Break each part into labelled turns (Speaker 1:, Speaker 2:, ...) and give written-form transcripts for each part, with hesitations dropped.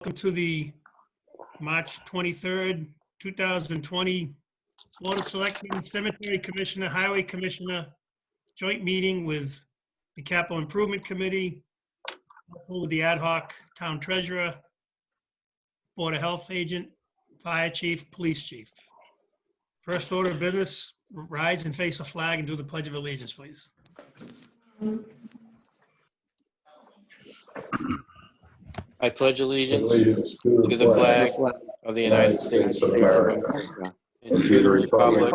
Speaker 1: Welcome to the March 23rd, 2020 Board of Selectmen, Cemetery Commissioner, Highway Commissioner, joint meeting with the Capital Improvement Committee, also with the ad hoc town treasurer, Board of Health agent, fire chief, police chief. First order of business, rise and face a flag and do the Pledge of Allegiance, please.
Speaker 2: I pledge allegiance to the flag of the United States of America and to the republic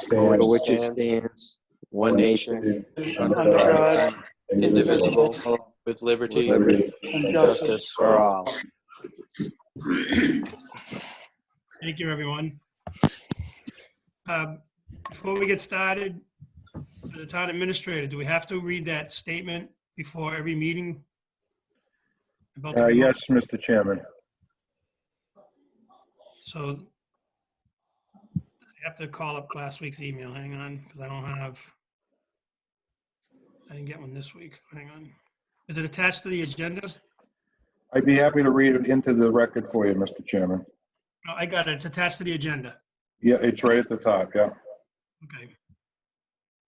Speaker 2: for which it stands, one nation, under God, indivisible, with liberty and justice for all.
Speaker 1: Thank you, everyone. Before we get started, to the town administrator, do we have to read that statement before every meeting? About the remote?
Speaker 3: Yes, Mr. Chairman.
Speaker 1: So I have to call up last week's email. Hang on, because I didn't get one this week. Hang on. Is it attached to the agenda?
Speaker 3: I'd be happy to read it into the record for you, Mr. Chairman.
Speaker 1: Oh, I got it. It's attached to the agenda.
Speaker 3: Yeah, it's right at the top, yeah.
Speaker 1: Okay.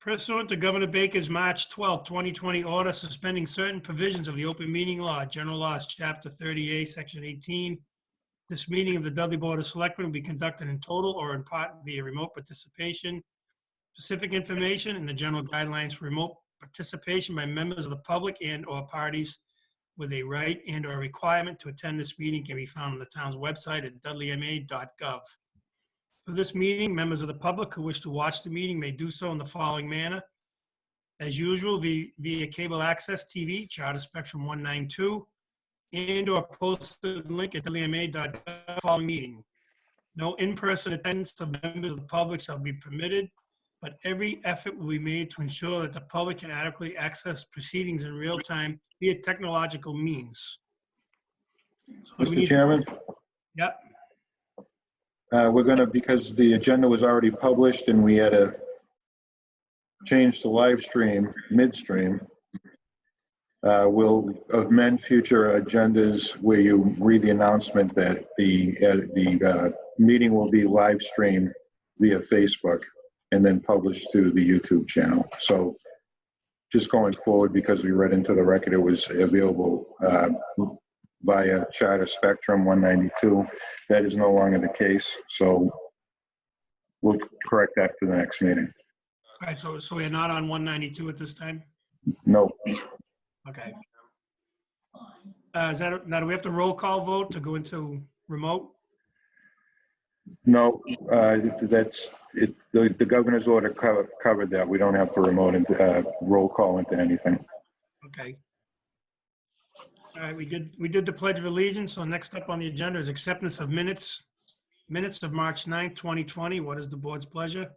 Speaker 1: Pursuant to Governor Baker's March 12, 2020 order suspending certain provisions of the open meeting law, General Laws, Chapter 38, Section 18, this meeting of the Dudley Board of Selectmen will be conducted in total or in part via remote participation. Specific information and the general guidelines for remote participation by members of the public and/or parties with a right and/or requirement to attend this meeting can be found on the town's website at dudleyma.gov. For this meeting, members of the public who wish to watch the meeting may do so in the following manner. As usual, via cable access TV, Charter Spectrum 192, and/or posted link at dudleyma.gov following meeting. No in-person attendance of members of the public shall be permitted, but every effort will be made to ensure that the public can adequately access proceedings in real time via technological means. So do we
Speaker 3: Mr.
Speaker 1: need-
Speaker 3: Chairman,
Speaker 1: Yep.
Speaker 3: we're gonna, because the agenda was already published and we had to change the live stream midstream, we'll amend future agendas where you read the announcement that the meeting will be live streamed via Facebook and then published through the YouTube channel. So just going forward, because we read into the record, it was available via Charter Spectrum 192. That is no longer the case, so we'll correct that for the next meeting.
Speaker 1: All right, so we're not on 192 at this time?
Speaker 3: No,
Speaker 1: Okay. Now, do we have to roll call vote to go into remote?
Speaker 3: no, that's it. The governor's order covered that. We don't have to remote into roll call into anything.
Speaker 1: Okay. All right, we did the Pledge of Allegiance, so next up on the agenda is acceptance of minutes of March 9th, 2020. What is the board's pleasure?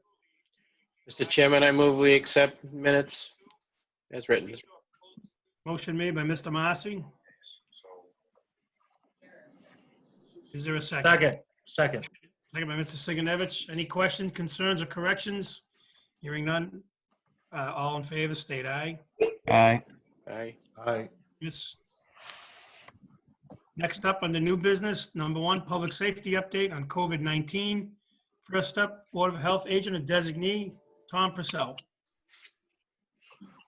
Speaker 2: Mr. Chairman, I move we accept minutes as written.
Speaker 1: Motion made by Mr. Marcy. Is there a second?
Speaker 4: Second.
Speaker 1: Second by Mr. Siganovich. Any questions, concerns, or corrections? Hearing none. All in favor, state aye.
Speaker 5: Aye.
Speaker 2: Aye.
Speaker 1: Yes. Next up, under new business, number one, public safety update on COVID-19. First up, Board of Health agent and designee, Tom Purcell.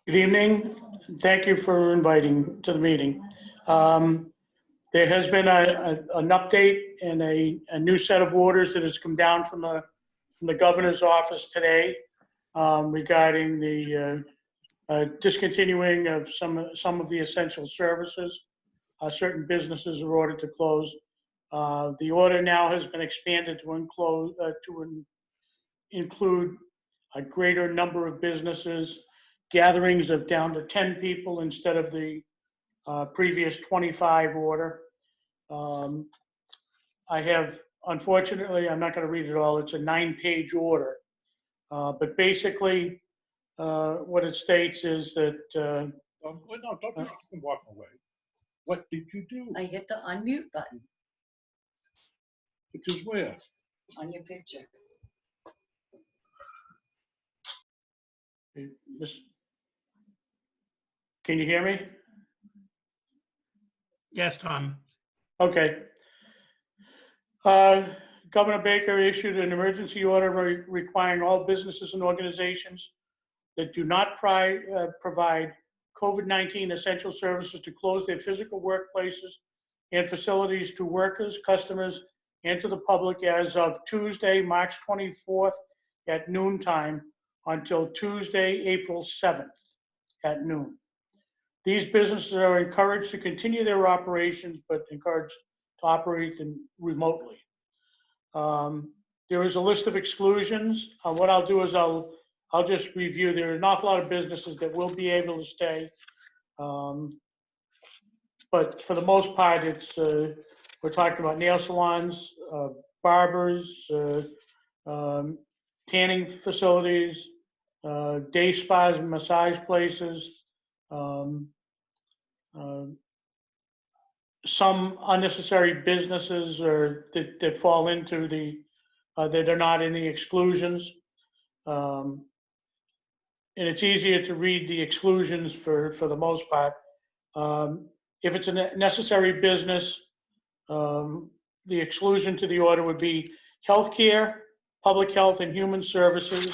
Speaker 4: Good evening. Thank you for inviting to the meeting. There has been an update and a new set of orders that has come down from the governor's office today regarding the discontinuing of some of the essential services. Certain businesses are ordered to close. The order now has been expanded to include a greater number of businesses, gatherings of down to 10 people instead of the previous 25 order. I have, unfortunately, I'm not going to read it all. It's a 9-page order. But basically, what it states is that
Speaker 6: No, don't just walk away. What did you do?
Speaker 7: I hit the unmute button
Speaker 6: Which is where?
Speaker 7: on your picture.
Speaker 4: Can you hear me?
Speaker 1: Yes, Tom.
Speaker 4: Okay. Governor Baker issued an emergency order requiring all businesses and organizations that do not provide COVID-19 essential services to close their physical workplaces and facilities to workers, customers, and to the public as of Tuesday, March 24th at noon time until Tuesday, April 7th at noon. These businesses are encouraged to continue their operations, but encouraged to operate them remotely. There is a list of exclusions. What I'll do is I'll just review. There are an awful lot of businesses that will be able to stay. But for the most part, it's we're talking about nail salons, barbers, tanning facilities, day spas and massage places, some unnecessary businesses or that fall into the that are not in the exclusions. And it's easier to read the exclusions for the most part. If it's a necessary business, the exclusion to the order would be healthcare, public health and human services,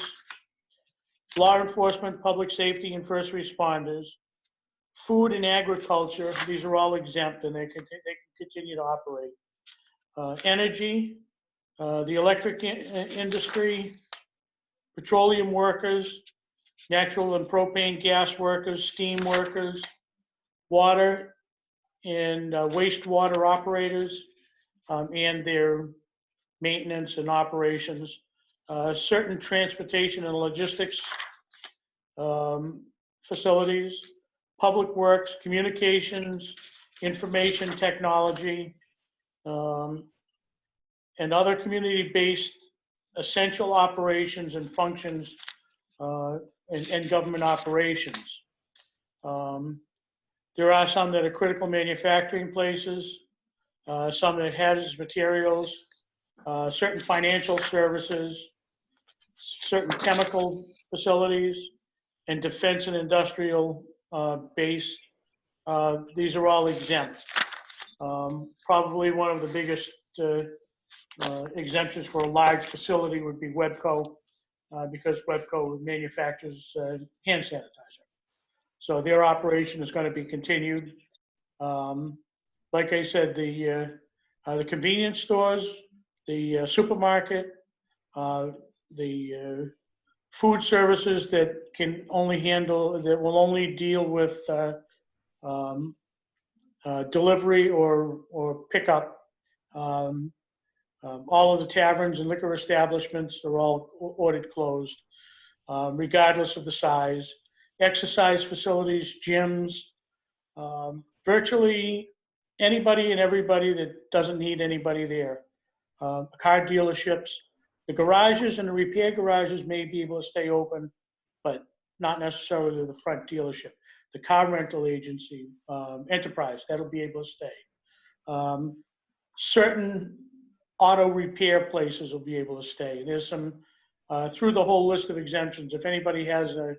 Speaker 4: law enforcement, public safety and first responders, food and agriculture. These are all exempt and they can continue to operate. Energy, the electric industry, petroleum workers, natural and propane gas workers, steam workers, water and wastewater operators, and their maintenance and operations, certain transportation and logistics facilities, public works, communications, information technology, and other community-based essential operations and functions and government operations. There are some that are critical manufacturing places, some that hazardous materials, certain financial services, certain chemical facilities, and defense and industrial base. These are all exempt. Probably one of the biggest exemptions for a large facility would be Webco, because Webco manufactures hand sanitizer. So their operation is going to be continued. Like I said, the convenience stores, the supermarket, the food services that can only handle, that will only deal with delivery or pickup. All of the taverns and liquor establishments are all ordered closed, regardless of the size. Exercise facilities, gyms, virtually anybody and everybody that doesn't need anybody there. Car dealerships, the garages and the repair garages may be able to stay open, but not necessarily the front dealership. The car rental agency, enterprise, that'll be able to stay. Certain auto repair places will be able to stay. There's some, through the whole list of exemptions, if anybody has a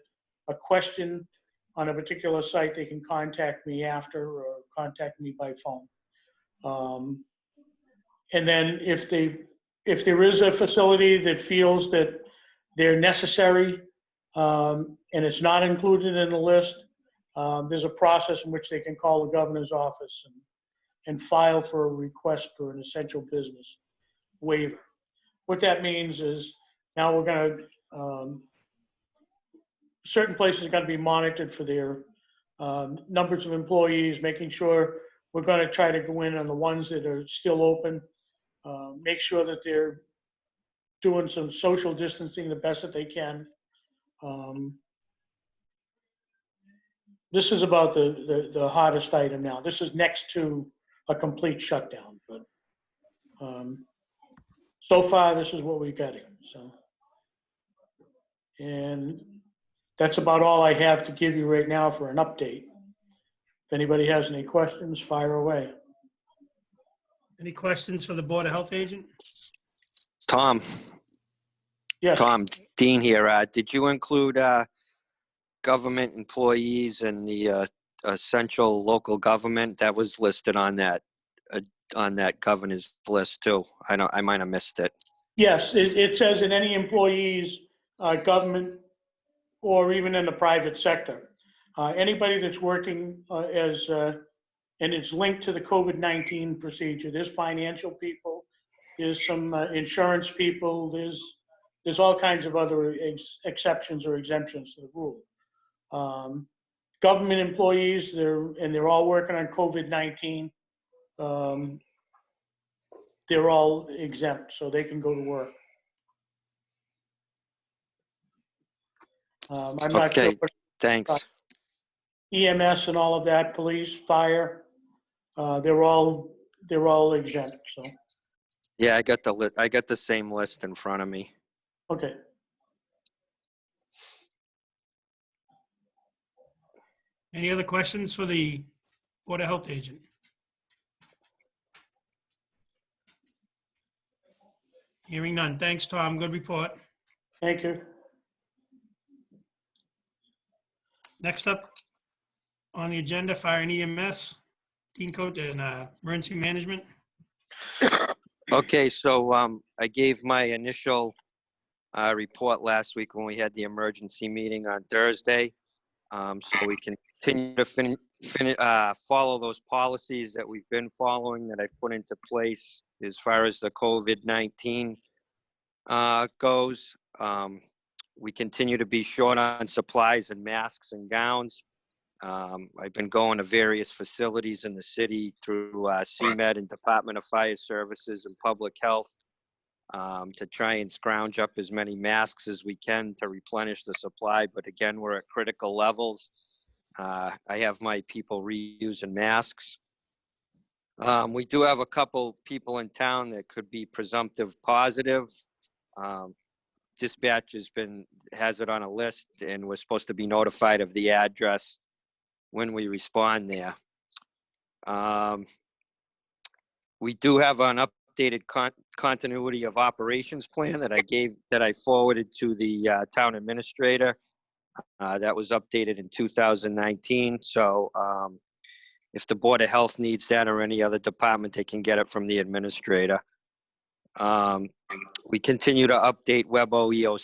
Speaker 4: question on a particular site, they can contact me after or contact me by phone. And then if there is a facility that feels that they're necessary and it's not included in the list, there's a process in which they can call the governor's office and file for a request for an essential business waiver. What that means is now we're going to, certain places are going to be monitored for their numbers of employees, making sure we're going to try to go in on the ones that are still open, make sure that they're doing some social distancing the best that they can. This is about the hottest item now. This is next to a complete shutdown, but so far this is what we're getting. So, and that's about all I have to give you right now for an update. If anybody has any questions, fire away.
Speaker 1: Any questions for the Board of Health agent?
Speaker 2: Tom,
Speaker 4: Yes.
Speaker 2: Tom, Dean here. Did you include government employees and the essential local government that was listed on that
Speaker 5: on that governor's list too. I might have missed it.
Speaker 4: Yes, it says in any employees, government, or even in the private sector. Anybody that's working and it's linked to the COVID-19 procedure. There's financial people, there's some insurance people, there's all kinds of other exceptions or exemptions to the rule. Government employees, they're all working on COVID-19. They're all exempt, so they can go to work. I'm not sure.
Speaker 5: Okay, thanks.
Speaker 4: EMS and all of that, police, fire, they're all exempt, so,
Speaker 5: Yeah, I got the same list in front of me.
Speaker 4: okay.
Speaker 1: Any other questions for the Board of Health agent? Hearing none. Thanks, Tom. Good report.
Speaker 4: Thank you.
Speaker 1: Next up on the agenda, Fire and EMS, Dean Coat and Emergency Management.
Speaker 5: Okay, so I gave my initial report last week when we had the emergency meeting on Thursday. So we can continue to follow those policies that we've been following that I've put into place as far as the COVID-19 goes. We continue to be short on supplies and masks and gowns. I've been going to various facilities in the city through CMed and Department of Fire Services and Public Health to try and scrounge up as many masks as we can to replenish the supply. But again, we're at critical levels. I have my people reusing masks. We do have a couple people in town that could be presumptive positive. Dispatch has it on a list, and we're supposed to be notified of the address when we respond there. We do have an updated continuity of operations plan that I forwarded to the town administrator. That was updated in 2019. So if the Board of Health needs that or any other department, they can get it from the administrator. We continue to update WebO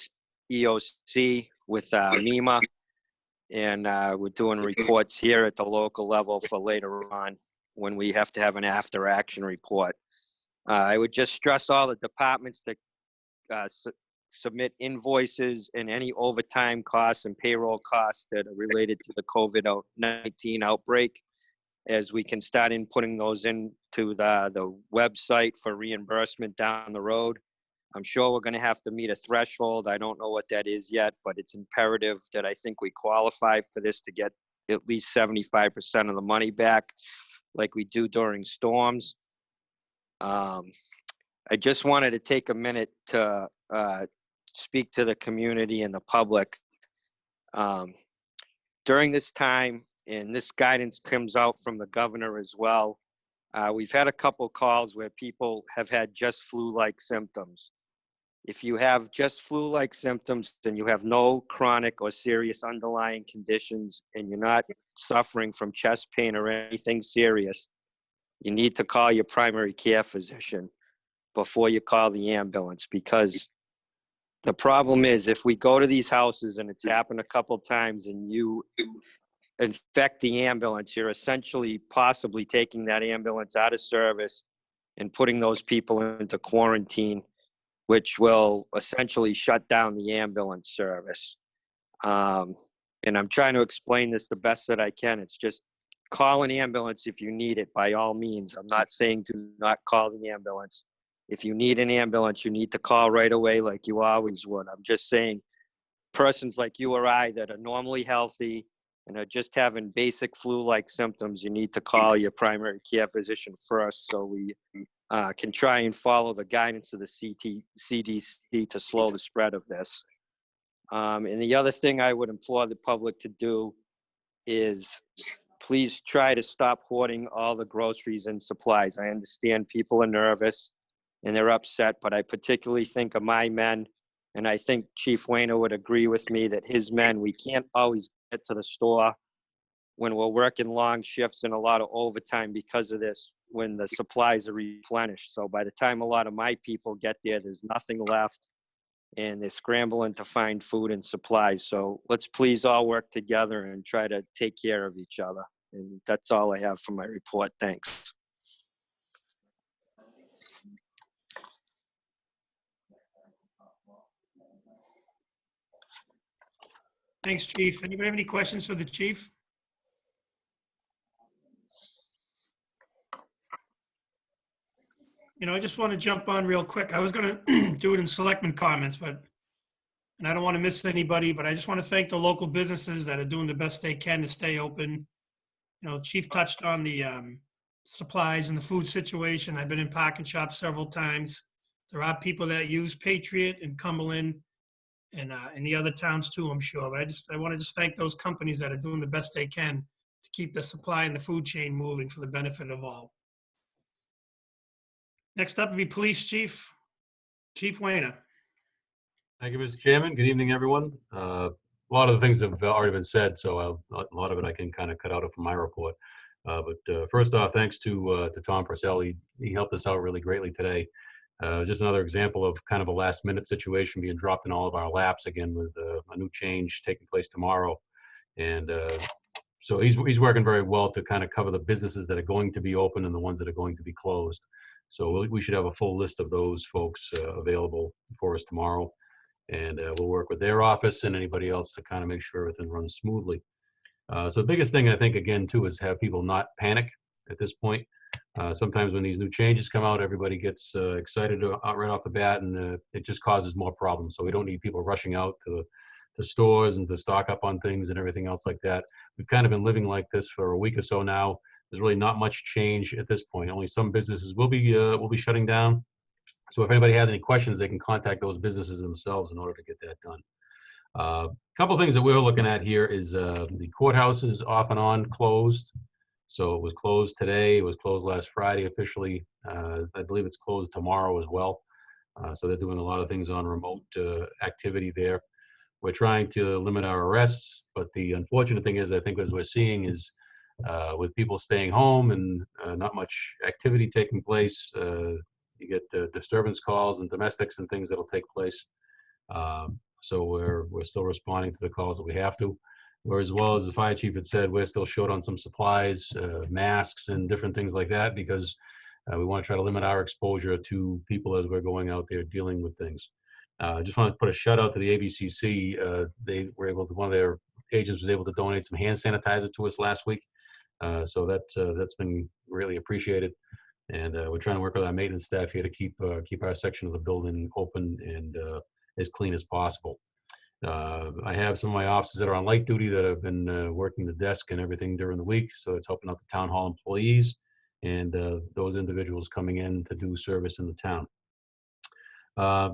Speaker 5: EOC with MEMA, and we're doing reports here at the local level for later on when we have to have an after action report. I would just stress all the departments that submit invoices and any overtime costs and payroll costs that are related to the COVID-19 outbreak, as we can start inputting those into the website for reimbursement down the road. I'm sure we're going to have to meet a threshold. I don't know what that is yet, but it's imperative that I think we qualify for this to get at least 75% of the money back like we do during storms. I just wanted to take a minute to speak to the community and the public. During this time, and this guidance comes out from the governor as well, we've had a couple calls where people have had just flu-like symptoms. If you have just flu-like symptoms and you have no chronic or serious underlying conditions and you're not suffering from chest pain or anything serious, you need to call your primary care physician before you call the ambulance, because the problem is if we go to these houses, and it's happened a couple times, and you infect the ambulance, you're essentially possibly taking that ambulance out of service and putting those people into quarantine, which will essentially shut down the ambulance service. And I'm trying to explain this the best that I can. It's just call an ambulance if you need it, by all means. I'm not saying do not call the ambulance. If you need an ambulance, you need to call right away like you always would. I'm just saying persons like you or I that are normally healthy and are just having basic flu-like symptoms, you need to call your primary care physician first, so we can try and follow the guidance of the CDC to slow the spread of this. And the other thing I would implore the public to do is please try to stop hoarding all the groceries and supplies. I understand people are nervous and they're upset, but I particularly think of my men, and I think Chief Wayner would agree with me that his men, we can't always get to the store when we're working long shifts and a lot of overtime because of this. when the supplies are replenished. So by the time a lot of my people get there, there's nothing left, and they're scrambling to find food and supplies. So let's please all work together and try to take care of each other. And that's all I have for my report. Thanks.
Speaker 1: Thanks, Chief. Anybody have any questions for the chief? I just want to jump on real quick. I was going to do it in selectmen comments, and I don't want to miss anybody, but I just want to thank the local businesses that are doing the best they can to stay open. Chief touched on the supplies and the food situation. I've been in parking shops several times. There are people that use Patriot and Cumberland and the other towns too, I'm sure. But I want to just thank those companies that are doing the best they can to keep the supply and the food chain moving for the benefit of all. Next up will be Police Chief Wayner.
Speaker 8: Thank you, Mr. Chairman. Good evening, everyone. A lot of the things have already been said, so a lot of it I can kind of cut out from my report. But first off, thanks to Tom Purcell. He helped us out really greatly today. Just another example of kind of a last-minute situation being dropped in all of our laps again with a new change taking place tomorrow. And so he's working very well to kind of cover the businesses that are going to be open and the ones that are going to be closed. So we should have a full list of those folks available for us tomorrow. And we'll work with their office and anybody else to kind of make sure everything runs smoothly. So the biggest thing I think, again, too, is have people not panic at this point. Sometimes when these new changes come out, everybody gets excited right off the bat, and it just causes more problems. So we don't need people rushing out to stores and to stock up on things and everything else like that. We've kind of been living like this for a week or so now. There's really not much change at this point. Only some businesses will be shutting down. So if anybody has any questions, they can contact those businesses themselves in order to get that done. A couple things that we're looking at here is the courthouse is off and on closed. So it was closed today. It was closed last Friday officially. I believe it's closed tomorrow as well. So they're doing a lot of things on remote activity there. We're trying to limit our arrests, but the unfortunate thing is, I think, as we're seeing is with people staying home and not much activity taking place, you get disturbance calls and domestics and things that'll take place. So we're still responding to the calls that we have to. Whereas, as well as the fire chief had said, we're still short on some supplies, masks and different things like that, because we want to try to limit our exposure to people as we're going out there dealing with things. I just want to put a shout out to the ABCC. They were able to, one of their agents was able to donate some hand sanitizer to us last week. So that's been really appreciated. And we're trying to work with our maintenance staff here to keep our section of the building open and as clean as possible. I have some of my officers that are on light duty that have been working the desk and everything during the week. So it's helping out the town hall employees and those individuals coming in to do service in the town.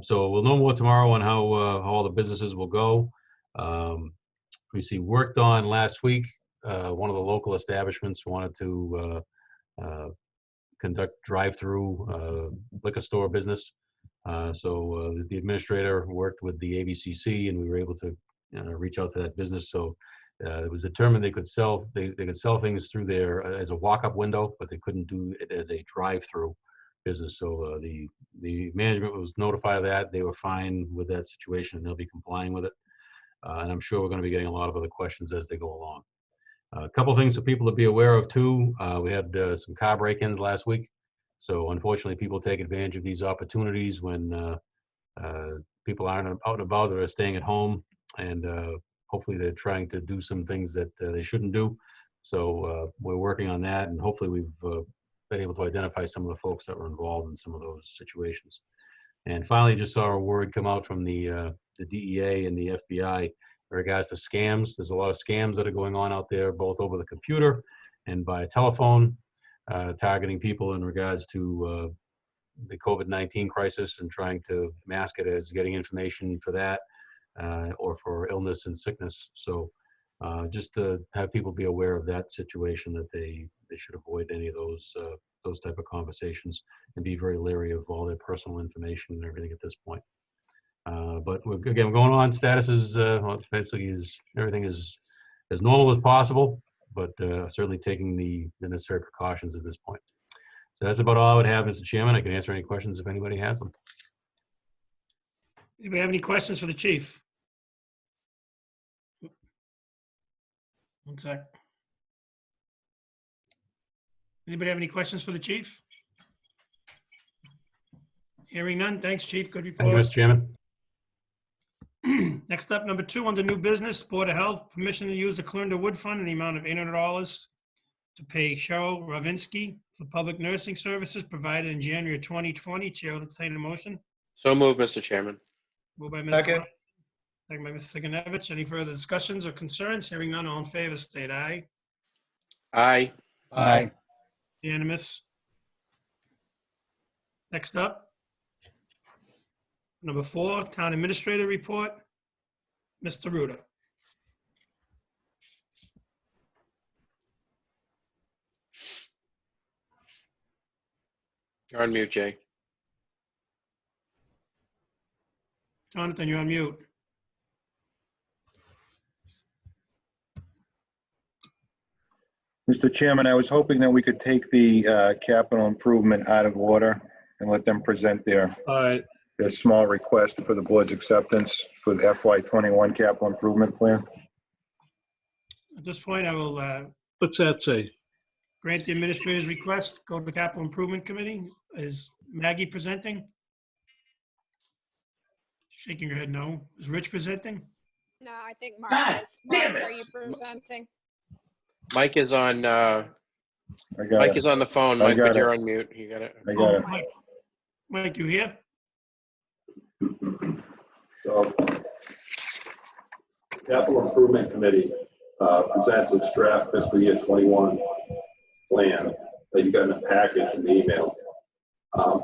Speaker 8: So we'll know more tomorrow on how all the businesses will go. We worked on last week. One of the local establishments wanted to conduct drive-through liquor store business. So the administrator worked with the ABCC, and we were able to reach out to that business. So it was determined they could sell things through there as a walk-up window, but they couldn't do it as a drive-through business. So the management was notified of that. They were fine with that situation, and they'll be complying with it. And I'm sure we're going to be getting a lot of other questions as they go along. A couple things for people to be aware of too. We had some car break-ins last week. So unfortunately, people take advantage of these opportunities when people aren't out and about or are staying at home, and hopefully they're trying to do some things that they shouldn't do. So we're working on that, and hopefully we've been able to identify some of the folks that were involved in some of those situations. And finally, just saw a word come out from the DEA and the FBI in regards to scams. There's a lot of scams that are going on out there, both over the computer and by telephone, targeting people in regards to the COVID-19 crisis and trying to mask it as getting information for that or for illness and sickness. So just to have people be aware of that situation, that they should avoid any of those type of conversations and be very leery of all their personal information and everything at this point. But we're going on. Status is basically everything is as normal as possible, but certainly taking the necessary precautions at this point. So that's about all I would have, Mr. Chairman. I can answer any questions if anybody has them.
Speaker 1: Anybody have any questions for the chief? One sec. Anybody have any questions for the chief? Hearing none. Thanks, chief. Good
Speaker 8: Thank you,
Speaker 1: report.
Speaker 8: Mr. Chairman.
Speaker 1: Next up, number 2, under new business, Board of Health, permission to use the Clunder Wood Fund in the amount of $800 to pay Cheryl Ravinsky for public nursing services provided in January of 2020. Chair will entertain a motion.
Speaker 2: So moved, Mr. Chairman.
Speaker 1: Moved by Mr.
Speaker 6: Second.
Speaker 1: Ryan, second by Mr. Sigenovich. Any further discussions or concerns? Hearing none, all in favor, state aye.
Speaker 2: Aye.
Speaker 6: Aye.
Speaker 1: Unanimous. Next up, number 4, Town Administrator Report. Mr. Ruda.
Speaker 2: You're on mute, Jay.
Speaker 1: Jonathan, you're on mute.
Speaker 3: Mr. Chairman, I was hoping that we could take the capital improvement out of order and let them present their small request for the board's acceptance for the FY21 capital improvement plan.
Speaker 1: At this point, I will
Speaker 6: What's that say?
Speaker 1: grant the administrator's request, go to the Capital Improvement Committee. Is Maggie presenting? Shaking her head no. Is Rich presenting?
Speaker 9: No, I think Mark
Speaker 7: God
Speaker 9: is.
Speaker 7: damn
Speaker 9: Mark,
Speaker 7: it.
Speaker 9: are you presenting?
Speaker 2: Mike is on,
Speaker 3: I got
Speaker 2: Mike
Speaker 3: it.
Speaker 2: is on the phone.
Speaker 3: I
Speaker 2: Mike,
Speaker 3: got
Speaker 2: but you're
Speaker 3: it.
Speaker 2: on mute. You got it.
Speaker 3: I got it.
Speaker 1: Mike, you here?
Speaker 10: So, Capital Improvement Committee presents its draft fiscal year 21 plan that you got in a package in the email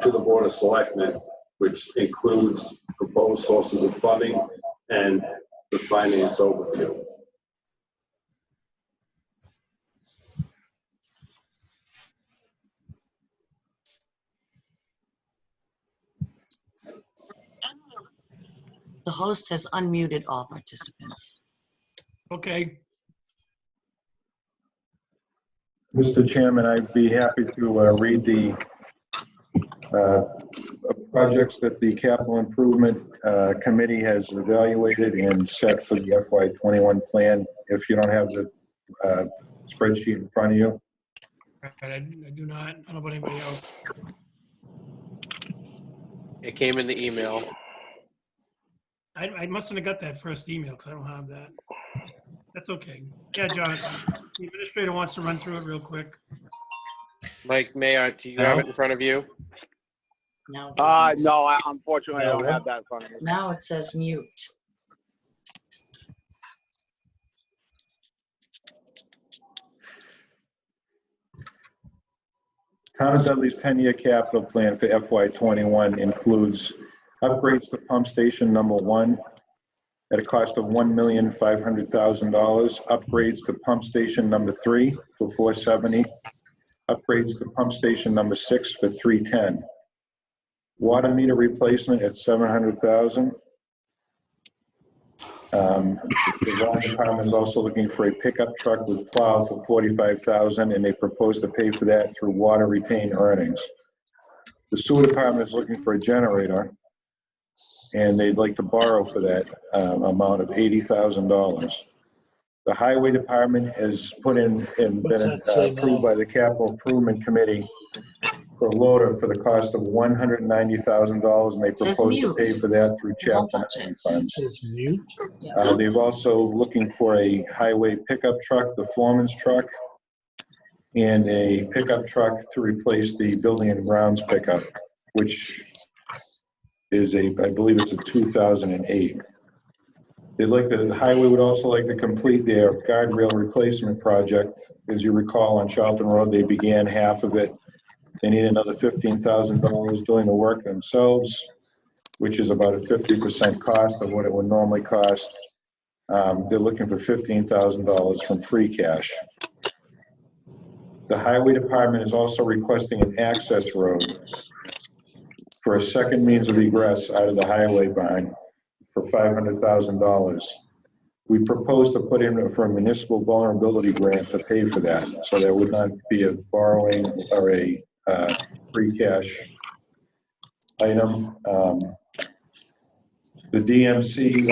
Speaker 10: to the Board of Selectmen, which includes proposed sources of funding and the finance overview.
Speaker 7: The host has unmuted all participants.
Speaker 1: Okay.
Speaker 3: Mr. Chairman, I'd be happy to read the projects that the Capital Improvement Committee has evaluated and set for the FY21 plan, if you don't have the spreadsheet in front of you.
Speaker 1: I do not. I don't know about anybody else.
Speaker 2: It came in the email.
Speaker 1: I mustn't have got that first email because I don't have that. That's okay. Yeah, Jonathan, the administrator wants to run through it real quick.
Speaker 2: Mike, do you have it in front of you?
Speaker 7: Now it says,
Speaker 11: No, unfortunately, I don't have that in front of me.
Speaker 7: now it says mute.
Speaker 3: Town of Dudley's 10-year capital plan for FY21 includes upgrades to pump station number 1 at a cost of $1,500,000, upgrades to pump station number 3 for $470,000, upgrades to pump station number 6 for $310,000, water meter replacement at $700,000. The water department is also looking for a pickup truck with plow for $45,000, and they propose to pay for that through water retained earnings. The sewer department is looking for a generator, and they'd like to borrow for that amount of $80,000. The highway department has put in and been approved by the Capital Improvement Committee for a loader for the cost of $190,000, and they
Speaker 7: Says
Speaker 3: propose to
Speaker 7: mute.
Speaker 3: pay for that through
Speaker 7: Don't
Speaker 3: Chapter
Speaker 7: touch
Speaker 3: 90
Speaker 7: it.
Speaker 3: funds.
Speaker 7: Yeah.
Speaker 3: They've also looking for a highway pickup truck, the foreman's truck, and a pickup truck to replace the building and grounds pickup, which is I believe it's a 2008. The highway would also like to complete their guardrail replacement project. As you recall, on Charlton Road, they began half of it. They need another $15,000 doing the work themselves, which is about a 50% cost of what it would normally cost. They're looking for $15,000 from free cash. The highway department is also requesting an access road for a second means of egress out of the highway barn for $500,000. We propose to put in for a municipal vulnerability grant to pay for that, so there would not be a borrowing or a free cash item. The DMC,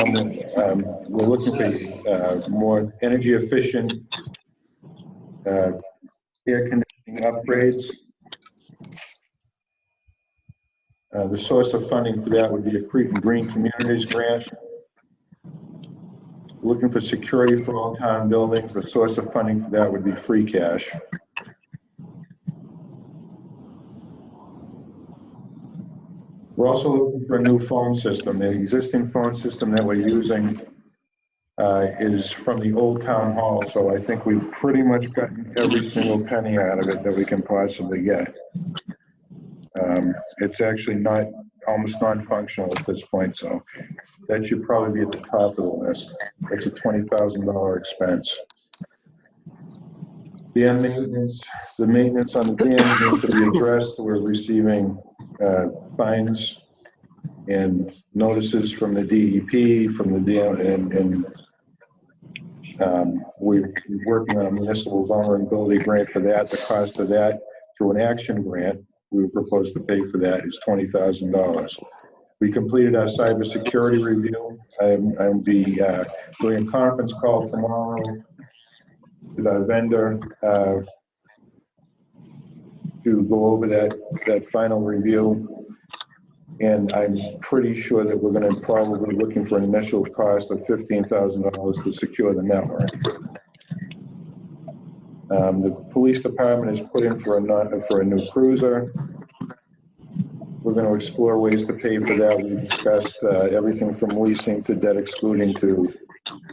Speaker 3: we're looking for more energy efficient air conditioning upgrades. The source of funding for that would be a Cretan Green Communities grant. Looking for security for all town buildings. The source of funding for that would be free cash. We're also looking for a new phone system. The existing phone system that we're using is from the old town hall, so I think we've pretty much gotten every single penny out of it that we can possibly get. It's actually almost non-functional at this point, so that should probably be at the top of the list. It's a $20,000 expense. Dam maintenance, the maintenance on the dam needs to be addressed. We're receiving fines and notices from the DEP, from the dam, and we're working on a municipal vulnerability grant for that. The cost of that through an action grant, we propose to pay for that is $20,000. We completed our cybersecurity review. I'll be doing a conference call tomorrow with our vendor to go over that final review. And I'm pretty sure that we're going to probably be looking for an initial cost of $15,000 to secure the network. The police department has put in for a new cruiser. We're going to explore ways to pay for that. We discussed everything from leasing to debt excluding to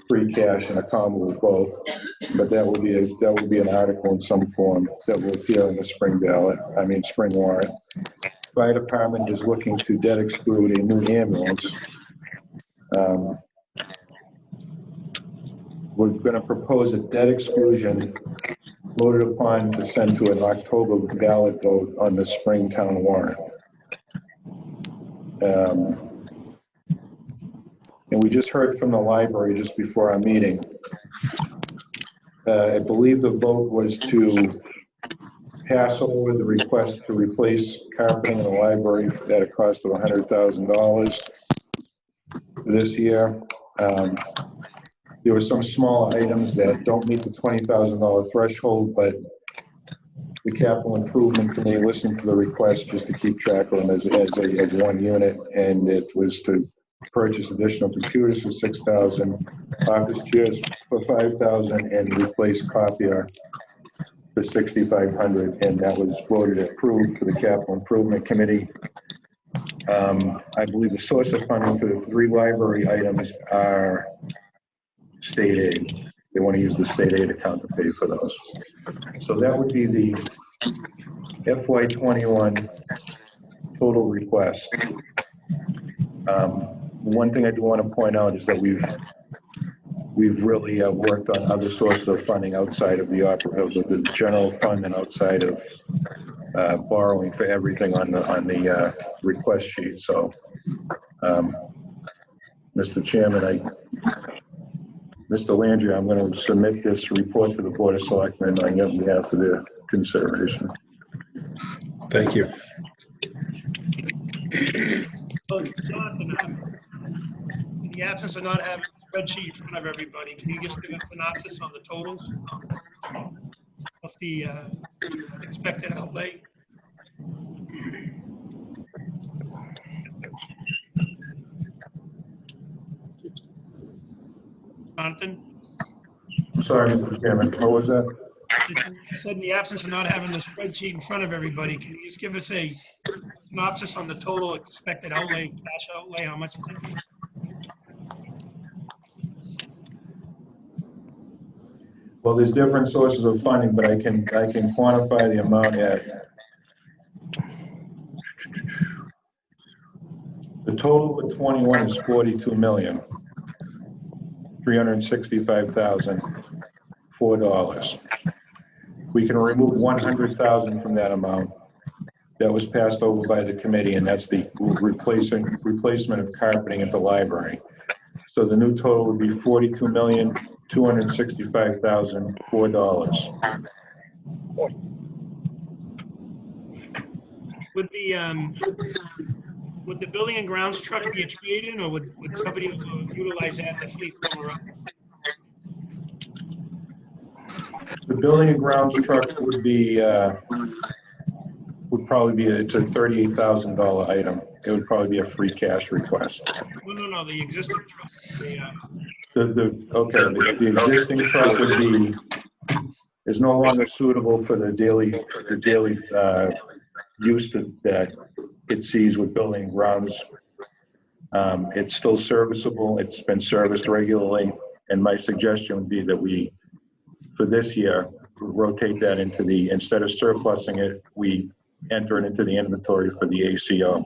Speaker 3: free cash and a combo of both. But that would be an article in some form that will appear in the spring warrant. Fire department is looking to debt exclude a new ambulance. We're going to propose a debt exclusion voted upon to send to an October ballot vote on the spring town warrant. And we just heard from the library just before our meeting. I believe the vote was to pass over the request to replace carpeting in the library at a cost of $100,000 this year. There were some small items that don't meet the $20,000 threshold, but the capital improvement committee listened to the request just to keep track of them as one unit, and it was to purchase additional computers for $6,000, office chairs for $5,000, and replace copier for $6,500, and that was voted approved for the capital improvement committee. I believe the source of funding for the 3 library items are state aid. They want to use the state aid account to pay for those. So that would be the FY21 total request. One thing I do want to point out is that we've really worked on other sources of funding outside of the general fund and outside of borrowing for everything on the request sheet. So, Mr. Chairman, Mr. Landry, I'm going to submit this report to the Board of Selectmen on your behalf for their consideration.
Speaker 12: Thank you.
Speaker 1: So, Jonathan, in the absence of not having a spreadsheet in front of everybody, can you just give a synopsis on the totals? What's the expected outlay? Jonathan?
Speaker 3: Sorry, Mr. Chairman, what was that?
Speaker 1: You said in the absence of not having the spreadsheet in front of everybody, can you just give us a synopsis on the total expected outlay, cash outlay? How much is it?
Speaker 3: Well, there's different sources of funding, but I can quantify the amount at. The total for 21 is $42,365,004. We can remove 100,000 from that amount. That was passed over by the committee, and that's the replacement of carpeting at the library. So the new total would be $42,265,004.
Speaker 1: Would the building and grounds truck be a trade-in, or would somebody utilize that in the fleet somewhere else?
Speaker 3: The building and grounds truck would be, would probably be, it's a $38,000 item. It would probably be a free cash request.
Speaker 1: No, the existing truck.
Speaker 3: The existing truck would be, is no longer suitable for the daily use that it sees with building and grounds. It's still serviceable. It's been serviced regularly. And my suggestion would be that we, for this year, rotate that into the, instead of surplusing it, we enter it into the inventory for the ACO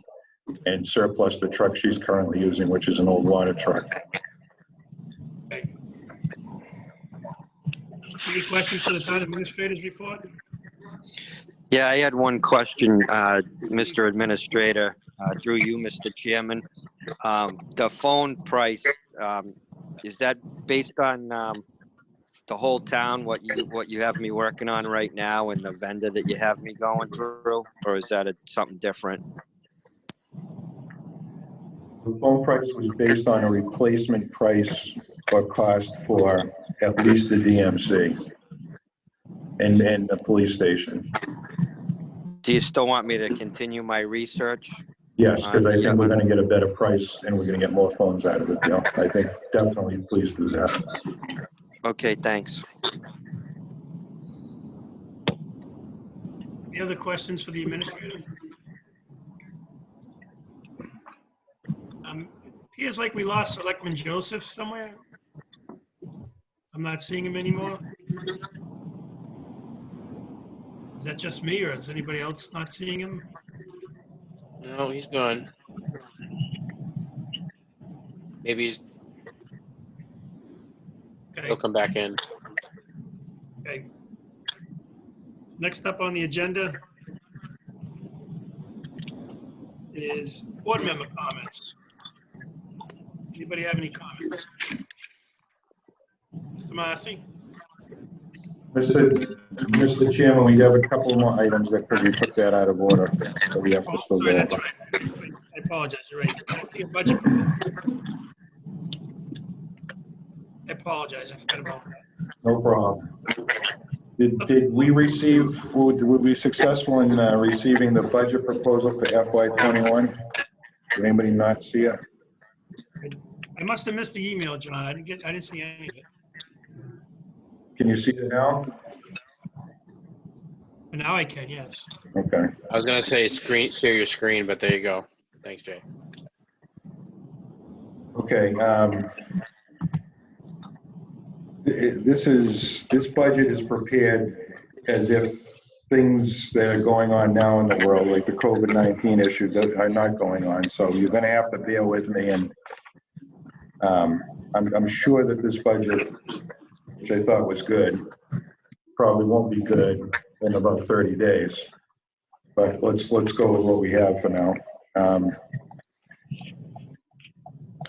Speaker 3: and surplus the truck she's currently using, which is an old water truck.
Speaker 1: Okay. Any questions for the town administrator's report?
Speaker 5: Yeah, I had one question, Mr. Administrator, through you, Mr. Chairman. The phone price, is that based on the whole town, what you have me working on right now and the vendor that you have me going through, or is that something different?
Speaker 3: The phone price was based on a replacement price or cost for at least the DMC and the police station.
Speaker 5: Do you still want me to continue my research?
Speaker 3: Yes, because I think we're going to get a better price and we're going to get more phones out of it. You know, I think definitely please do that.
Speaker 5: Okay, thanks.
Speaker 1: Any other questions for the administrator? Appears like we lost Selectman Joseph somewhere. I'm not seeing him anymore. Is that just me, or is anybody else not seeing him?
Speaker 2: No, he's gone. Maybe he'll come back in.
Speaker 1: Okay. Next up on the agenda is board member comments. Anybody have any comments? Mr. Marcy?
Speaker 3: Mr. Chairman, we have a couple more items that, because we took that out of order, that we have to still go.
Speaker 1: That's right. I apologize, you're right. Your budget. I apologize, I forgot about that.
Speaker 3: No problem. Did we receive, were we successful in receiving the budget proposal for FY21? Did anybody not see it?
Speaker 1: I must have missed the email, John. I didn't see any of it.
Speaker 3: Can you see it now?
Speaker 1: But now I can, yes.
Speaker 3: Okay.
Speaker 2: I was gonna say share your screen, but there you go. Thanks, Jay.
Speaker 3: Okay. This budget is prepared as if things that are going on now in the world, like the COVID-19 issue, that are not going on. So you're going to have to bear with me, and I'm sure that this budget, which I thought was good, probably won't be good in about 30 days. But let's go with what we have for now.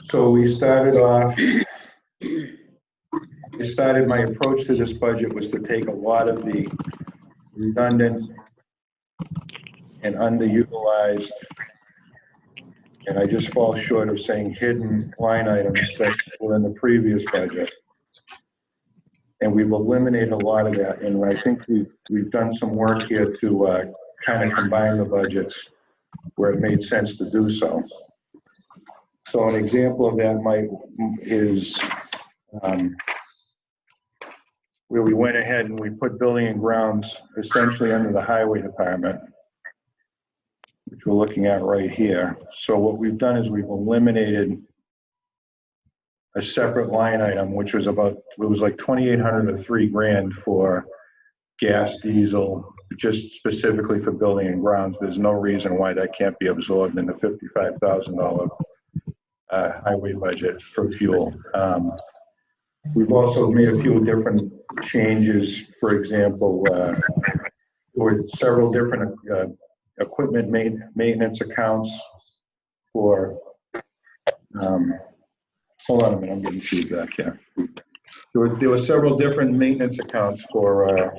Speaker 3: So we started off. My approach to this budget was to take a lot of the redundant and underutilized, and I just fall short of saying hidden line items that were in the previous budget. And we've eliminated a lot of that, and I think we've done some work here to kind of combine the budgets where it made sense to do so. So an example of that is where we went ahead and we put building and grounds essentially under the highway department, which we're looking at right here. So what we've done is we've eliminated a separate line item, which was like $2,800 to $3,000 for gas, diesel, just specifically for building and grounds. There's no reason why that can't be absorbed in the $55,000 highway budget for fuel. We've also made a few different changes. For example, there were several different equipment maintenance accounts for, hold on a minute, I'm getting feedback here. There were several different maintenance accounts for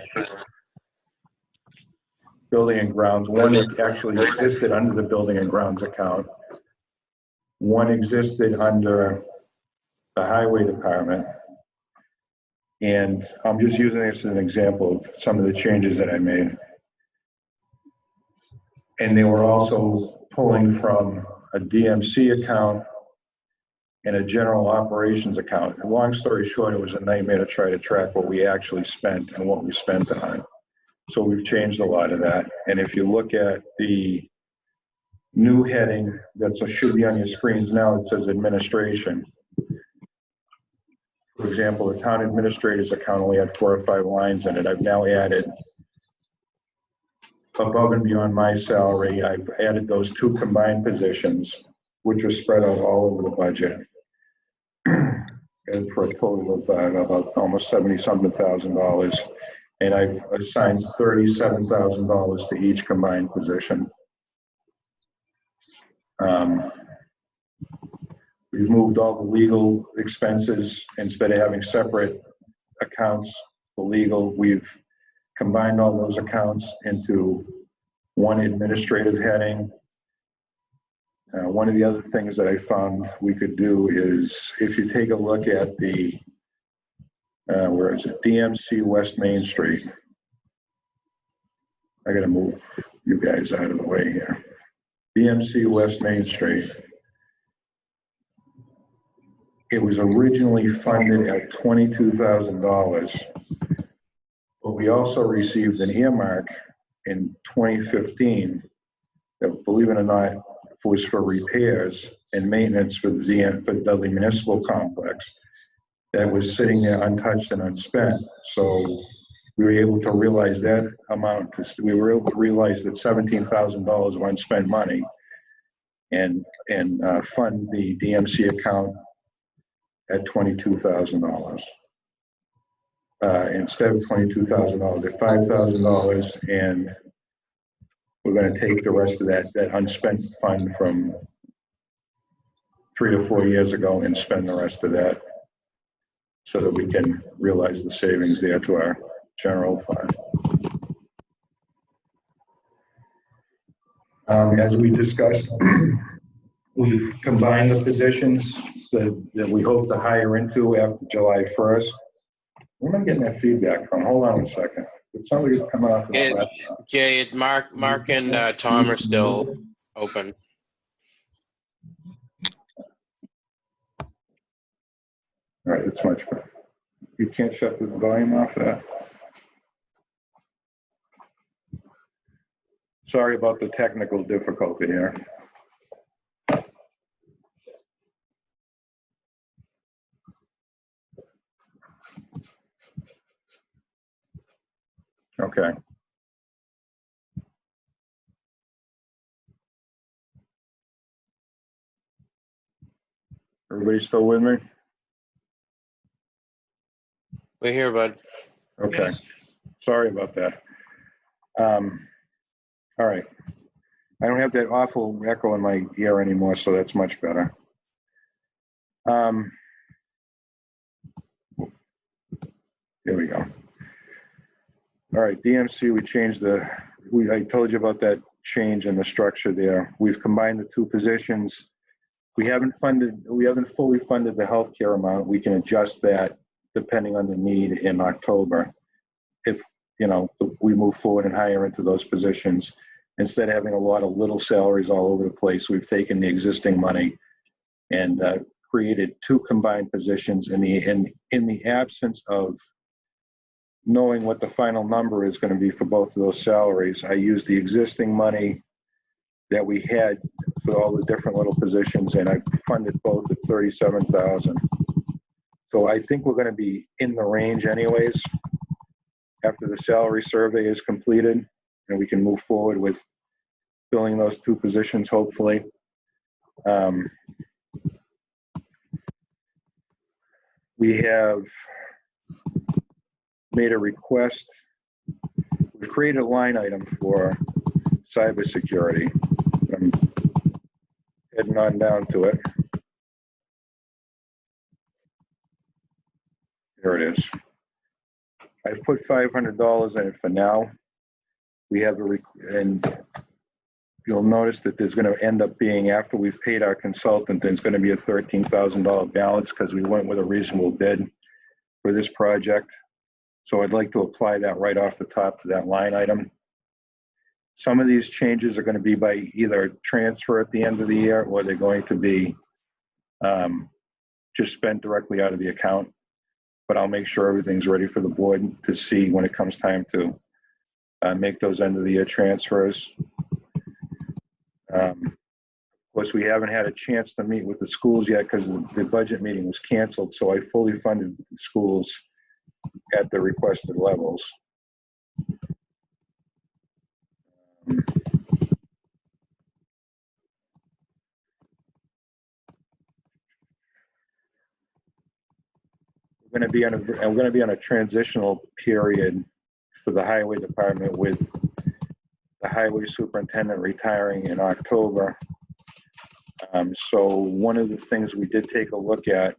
Speaker 3: building and grounds. One actually existed under the building and grounds account. One existed under the highway department. And I'm just using this as an example of some of the changes that I made. And they were also pulling from a DMC account and a general operations account. And long story short, it was a nightmare to try to track what we actually spent and what we spent on. So we've changed a lot of that. And if you look at the new heading that should be on your screens now, it says administration. For example, the town administrator's account only had 4 or 5 lines in it. I've now added, above and beyond my salary, I've added those 2 combined positions, which are spread out all over the budget. And for a total of about almost $70-something thousand. And I've assigned $37,000 to each combined position. We've moved all the legal expenses. Instead of having separate accounts for legal, we've combined all those accounts into one administrative heading. One of the other things that I found we could do is, if you take a look at the, where is it? DMC West Main Street. I gotta move you guys out of the way here. DMC West Main Street. It was originally funded at $22,000, but we also received an earmark in 2015 that, believe it or not, was for repairs and maintenance for the Dudley Municipal Complex that was sitting there untouched and unspent. So we were able to realize that amount. We were able to realize that $17,000 of unspent money and fund the DMC account at $22,000. Instead of $22,000 at $5,000, and we're going to take the rest of that unspent fund from 3 to 4 years ago and spend the rest of that so that we can realize the savings there to our general fund. As we discussed, we've combined the positions that we hope to hire into after July 1st. Where am I getting that feedback from? Hold on a second. Did somebody come off the laptop?
Speaker 2: Jay, it's Mark and Tom are still open.
Speaker 3: All right, that's much better. You can't shut the volume off of that. Sorry about the technical difficulty here. Okay. Everybody still with me?
Speaker 2: We're here, bud.
Speaker 3: Okay.
Speaker 1: Yes.
Speaker 3: Sorry about that. All right. I don't have that awful echo in my ear anymore, so that's much better. Here we go. All right, DMC, we changed I told you about that change in the structure there. We've combined the 2 positions. We haven't fully funded the healthcare amount. We can adjust that depending on the need in October. If, we move forward and hire into those positions. Instead of having a lot of little salaries all over the place, we've taken the existing money and created 2 combined positions. In the absence of knowing what the final number is going to be for both of those salaries, I used the existing money that we had for all the different little positions, and I funded both at $37,000. So I think we're going to be in the range anyways after the salary survey is completed, and we can move forward with filling those 2 positions, hopefully. We have made a request. We've created a line item for cybersecurity. I'm heading on down to it. There it is. I've put $500 in it for now. We have and you'll notice that there's going to end up being, after we've paid our consultant, there's going to be a $13,000 balance because we went with a reasonable bid for this project. So I'd like to apply that right off the top to that line item. Some of these changes are going to be by either transfer at the end of the year, or they're going to be just spent directly out of the account. But I'll make sure everything's ready for the board to see when it comes time to make those end of the year transfers. Of course, we haven't had a chance to meet with the schools yet because the budget meeting was canceled. So I fully funded the schools at the requested levels. We're going to be on a transitional period for the highway department with the highway superintendent retiring in October. So one of the things we did take a look at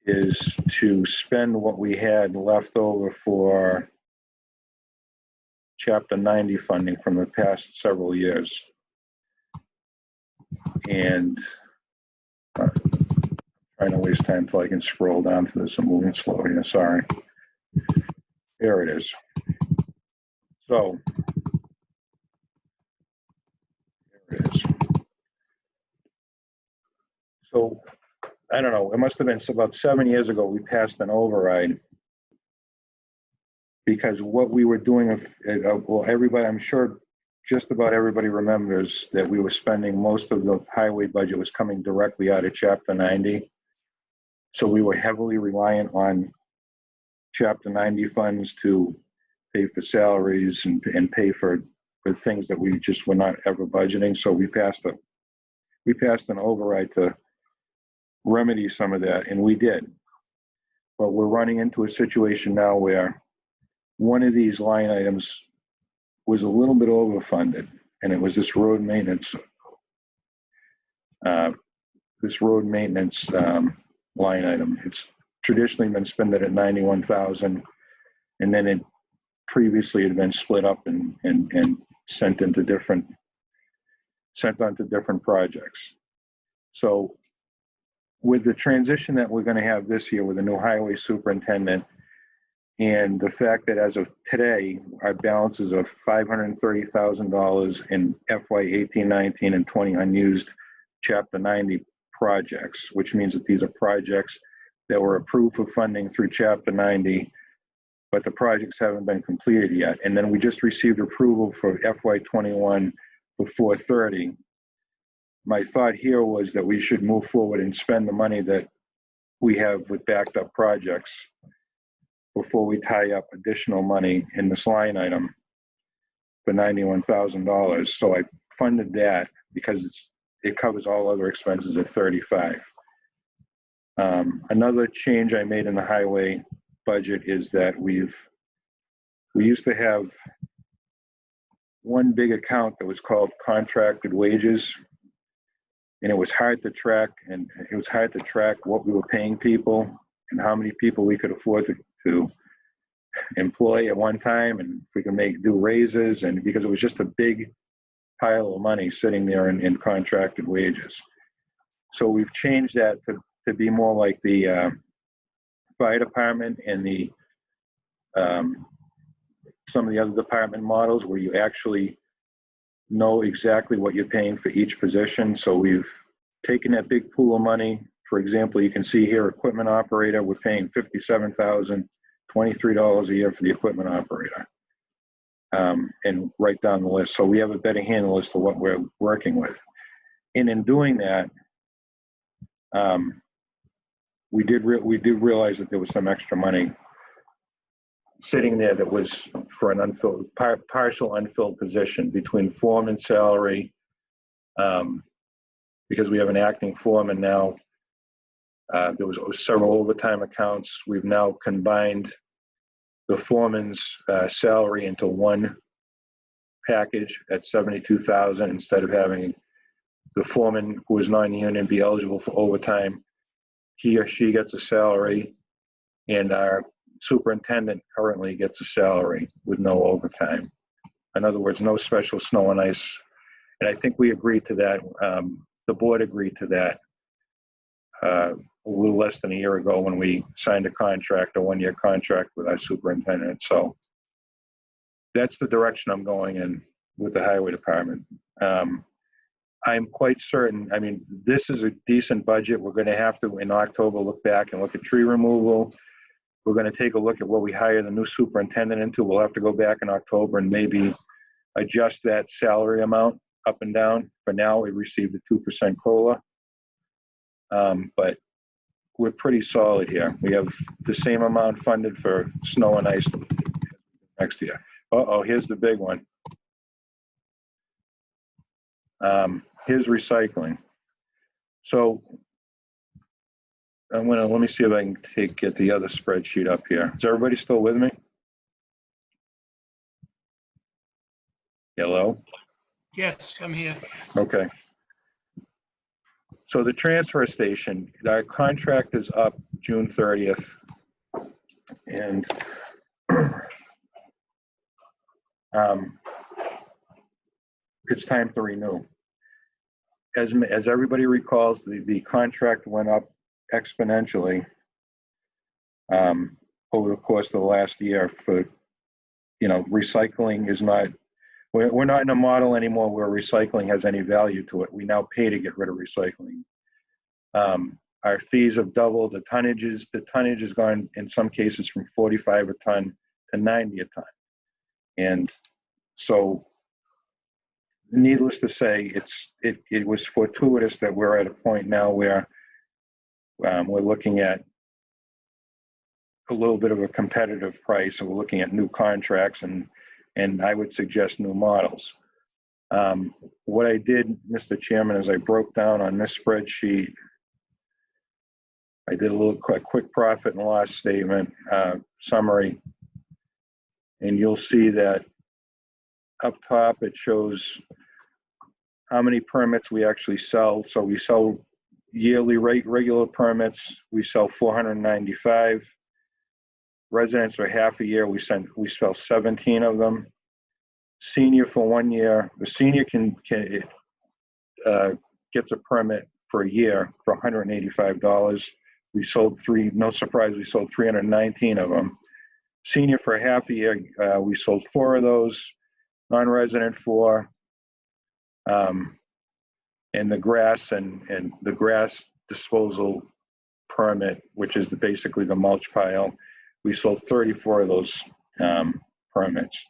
Speaker 3: is to spend what we had left over for Chapter 90 funding from the past several years. And trying to waste time until I can scroll down to this. I'm moving slow here, sorry. There it is. So, there it is. So, I don't know, it must have been about 7 years ago we passed an override because what we were doing, well, everybody, I'm sure just about everybody remembers that we were spending most of the highway budget was coming directly out of Chapter 90. So we were heavily reliant on Chapter 90 funds to pay for salaries and pay for things that we just were not ever budgeting. So we passed an override to remedy some of that, and we did. But we're running into a situation now where one of these line items was a little bit overfunded, and it was this road maintenance. Line item. It's traditionally been spent at 91,000, and then it previously had been split up and sent onto different projects. So with the transition that we're going to have this year with the new highway superintendent, and the fact that as of today, our balances of $530,000 in FY 18, 19, and 20 unused Chapter 90 projects, which means that these are projects that were approved for funding through Chapter 90, but the projects haven't been completed yet. And then we just received approval for FY 21 for 430. My thought here was that we should move forward and spend the money that we have with backed up projects before we tie up additional money in this line item for $91,000. So I funded that because it covers all other expenses at 35. Another change I made in the highway budget is that we used to have one big account that was called contracted wages, and it was hard to track, what we were paying people and how many people we could afford to employ at one time, and if we could do raises, and because it was just a big pile of money sitting there in contracted wages. So we've changed that to be more like the fire department and the some of the other department models where you actually know exactly what you're paying for each position. So we've taken that big pool of money. For example, you can see here, equipment operator, we're paying $57,023 a year for the equipment operator. And right down the list. So we have a better handle as to what we're working with. And in doing that, we did realize that there was some extra money sitting there that was for an unfilled, partial unfilled position between foreman salary, because we have an acting foreman now. There was several overtime accounts. We've now combined the foreman's salary into one package at $72,000 instead of having the foreman who is non-union be eligible for overtime. He or she gets a salary, and our superintendent currently gets a salary with no overtime. In other words, no special snow and ice. And I think we agreed to that. The board agreed to that a little less than a year ago when we signed a contract, a one-year contract with our superintendent. So that's the direction I'm going in with the highway department. I'm quite certain, I mean, this is a decent budget. We're going to have to, in October, look back and look at tree removal. We're going to take a look at what we hire the new superintendent into. We'll have to go back in October and maybe adjust that salary amount up and down. For now, we received a 2% COLA. But we're pretty solid here. We have the same amount funded for snow and ice next year. Uh-oh, here's the big one. Here's recycling. So let me see if I can get the other spreadsheet up here. Is everybody still with me? Hello?
Speaker 1: Yes, I'm here.
Speaker 3: Okay. So the transfer station, our contract is up June 30th. And it's time to renew. As everybody recalls, the contract went up exponentially over the course of the last year. For, you know, recycling is not, we're not in a model anymore where recycling has any value to it. We now pay to get rid of recycling. Our fees have doubled. The tonnage has gone in some cases from 45 a ton to 90 a ton. And so, needless to say, it was fortuitous that we're at a point now where we're looking at a little bit of a competitive price, and we're looking at new contracts and I would suggest new models. What I did, Mr. Chairman, is I broke down on this spreadsheet. I did a quick profit and loss statement summary, and you'll see that up top it shows how many permits we actually sell. So we sell yearly regular permits. We sell 495. Residents for half a year, we sell 17 of them. Senior for 1 year. The senior gets a permit for a year for $185. We sold no surprise, we sold 319 of them. Senior for half a year, we sold 4 of those. Non-resident 4. And the grass and the grass disposal permit, which is basically the mulch pile, we sold 34 of those permits.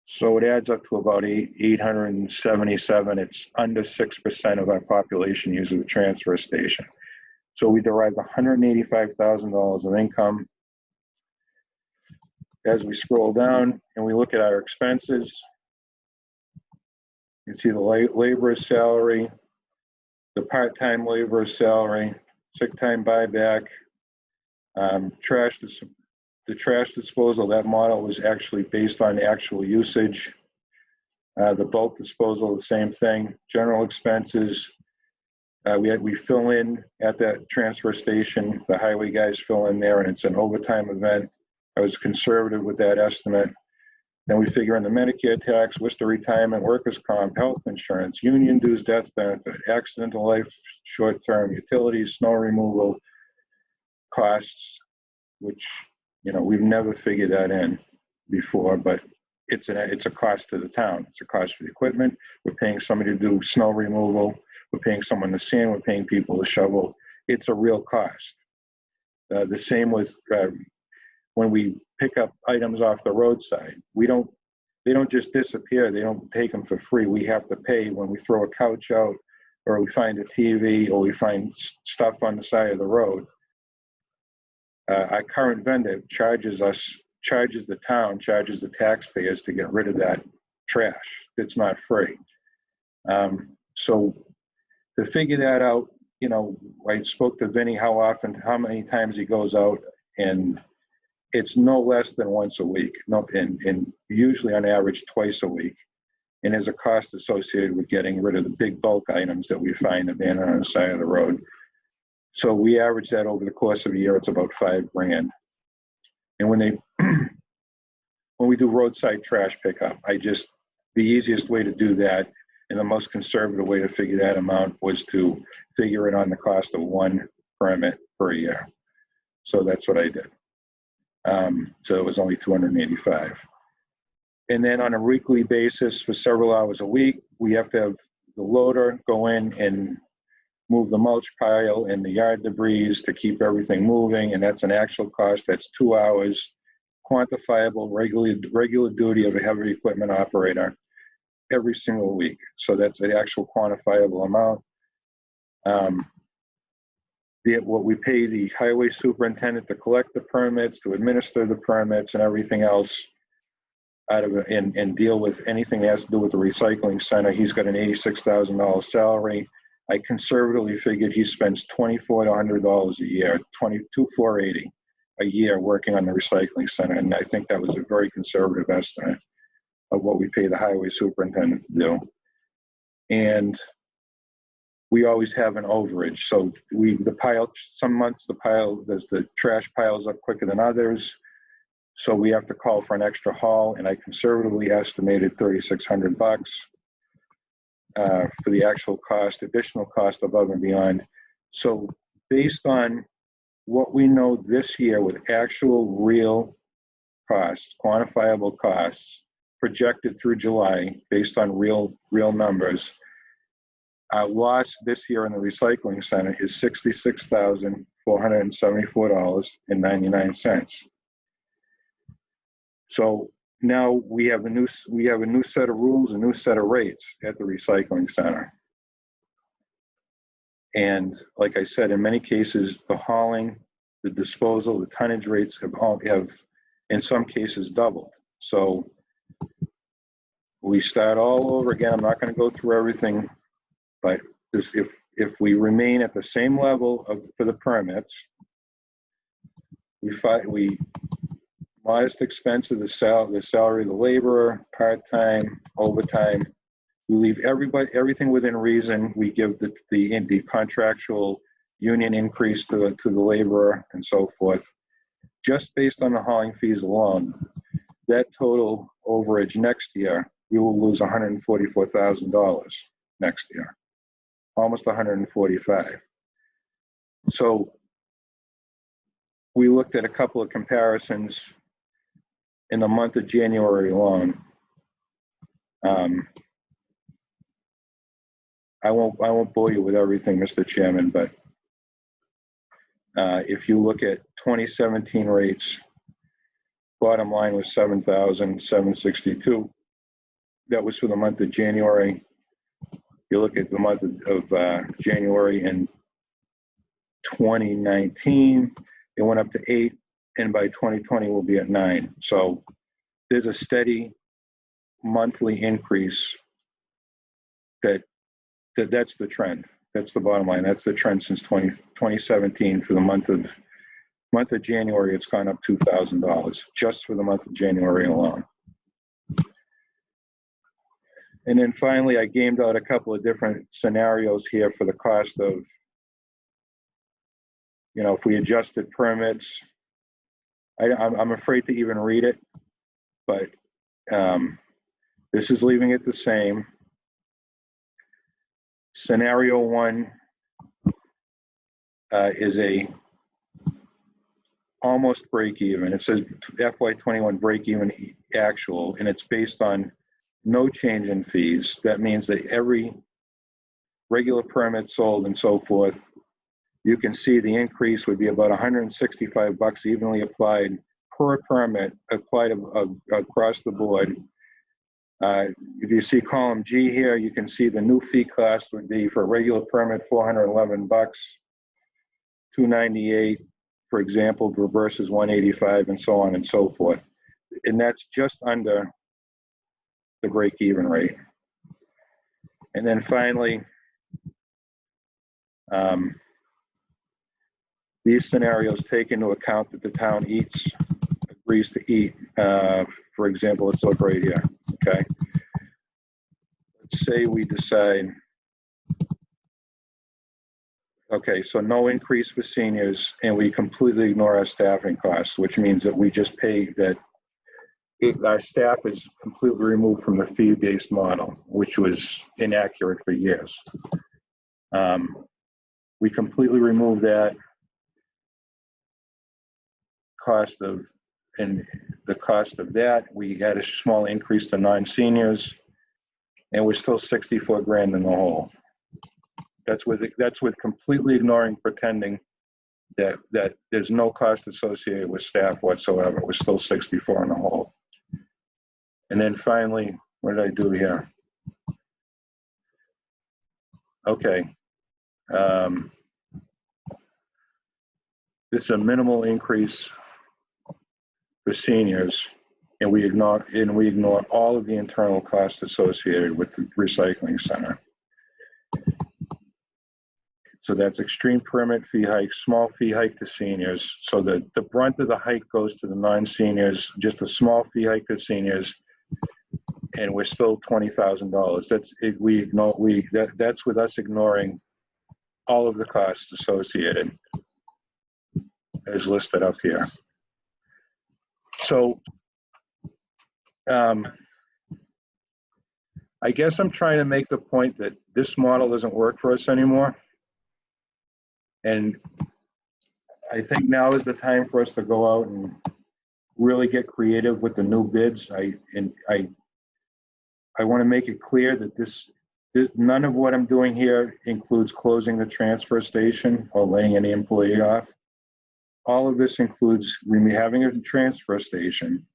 Speaker 3: So it adds up to about 877. It's under 6% of our population uses the transfer station. So we derived $185,000 of income. As we scroll down and we look at our expenses, you can see the laborer's salary, the part-time laborer's salary, sick time buyback, the trash disposal. That model was actually based on actual usage. The bulk disposal, the same thing. General expenses, we fill in at that transfer station. The highway guys fill in there, and it's an overtime event. I was conservative with that estimate. Then we figure in the Medicare tax, Worcester retirement, workers' comp, health insurance, union dues, death benefit, accidental life, short-term, utilities, snow removal costs, which, you know, we've never figured that in before, but it's a cost to the town. It's a cost for the equipment. We're paying somebody to do snow removal. We're paying someone to sand. We're paying people to shovel. It's a real cost. The same with when we pick up items off the roadside. They don't just disappear. They don't take them for free. We have to pay when we throw a couch out, or we find a TV, or we find stuff on the side of the road. Our current vendor charges the town, charges the taxpayers to get rid of that trash. It's not free. So to figure that out, you know, I spoke to Vinny how many times he goes out, and it's no less than once a week, and usually on average twice a week. And there's a cost associated with getting rid of the big bulk items that we find abandoned on the side of the road. So we average that over the course of a year. It's about $5,000. And when we do roadside trash pickup, the easiest way to do that and the most conservative way to figure that amount was to figure it on the cost of one permit per year. So that's what I did. So it was only $285. And then on a weekly basis for several hours a week, we have to have the loader go in and move the mulch pile and the yard debris to keep everything moving. And that's an actual cost. That's 2 hours, quantifiable, regular duty of a heavy equipment operator every single week. So that's an actual quantifiable amount. What we pay the highway superintendent to collect the permits, to administer the permits and everything else out of it, and deal with anything that has to do with the recycling center. He's got an $86,000 salary. I conservatively figured he spends $2,400 to $100 a year, $22,480 a year working on the recycling center. And I think that was a very conservative estimate of what we pay the highway superintendent to do. And we always have an overage. So some months the trash piles up quicker than others. So we have to call for an extra haul, and I conservatively estimated $3,600 for the actual cost, additional cost above and beyond. So based on what we know this year with actual real costs, quantifiable costs, projected through July based on real numbers, our loss this year in the recycling center is $66,474.99. So now we have a new set of rules, a new set of rates at the recycling center. And like I said, in many cases, the hauling, the disposal, the tonnage rates have in some cases doubled. So we start all over again. I'm not going to go through everything, but if we remain at the same level for the permits, we modest expense of the salary of the laborer, part-time, overtime. We leave everything within reason. We give the contractual union increase to the laborer and so forth. Just based on the hauling fees alone, that total overage next year, we will lose $144,000 next year, almost $145,000. So we looked at a couple of comparisons in the month of January alone. I won't bore you with everything, Mr. Chairman, but if you look at 2017 rates, bottom line was $7,762. That was for the month of January. You look at the month of January in 2019, it went up to 8, and by 2020 we'll be at 9. So there's a steady monthly increase. That's the trend. That's the bottom line. That's the trend since 2017. For the month of January, it's gone up $2,000 just for the month of January alone. And then finally, I gamed out a couple of different scenarios here for the cost of, if we adjusted permits. I'm afraid to even read it, but this is leaving it the same. Scenario 1 is a almost break even. It says FY21 break even actual, and it's based on no change in fees. That means that every regular permit sold and so forth, you can see the increase would be about $165 evenly applied per permit, applied across the board. If you see column G here, you can see the new fee cost would be for a regular permit, $411, $298, for example, versus $185, and so on and so forth. And that's just under the break-even rate. And then finally, these scenarios take into account that the town agrees to eat. For example, let's look right here, okay? Let's say we decide Okay, so no increase for seniors, and we completely ignore our staffing costs, which means that we just pay that our staff is completely removed from the fee-based model, which was inaccurate for years. We completely remove that cost of, and the cost of that, we had a small increase to non-seniors, and we're still 64 grand in the hole. That's with completely ignoring, pretending that there's no cost associated with staff whatsoever. We're still 64 in the hole. And then finally, what did I do here? Okay. This is a minimal increase for seniors, and we ignore all of the internal costs associated with the recycling center. So that's extreme permit fee hike, small fee hike to seniors. So the brunt of the hike goes to the non-seniors, just a small fee hike to seniors, and we're still $20,000. That's it. That's with us ignoring all of the costs associated, as listed up here. So I guess I'm trying to make the point that this model doesn't work for us anymore. And I think now is the time for us to go out and really get creative with the new bids. I want to make it clear that this none of what I'm doing here includes closing the transfer station or laying any employee off. All of this includes having a transfer station,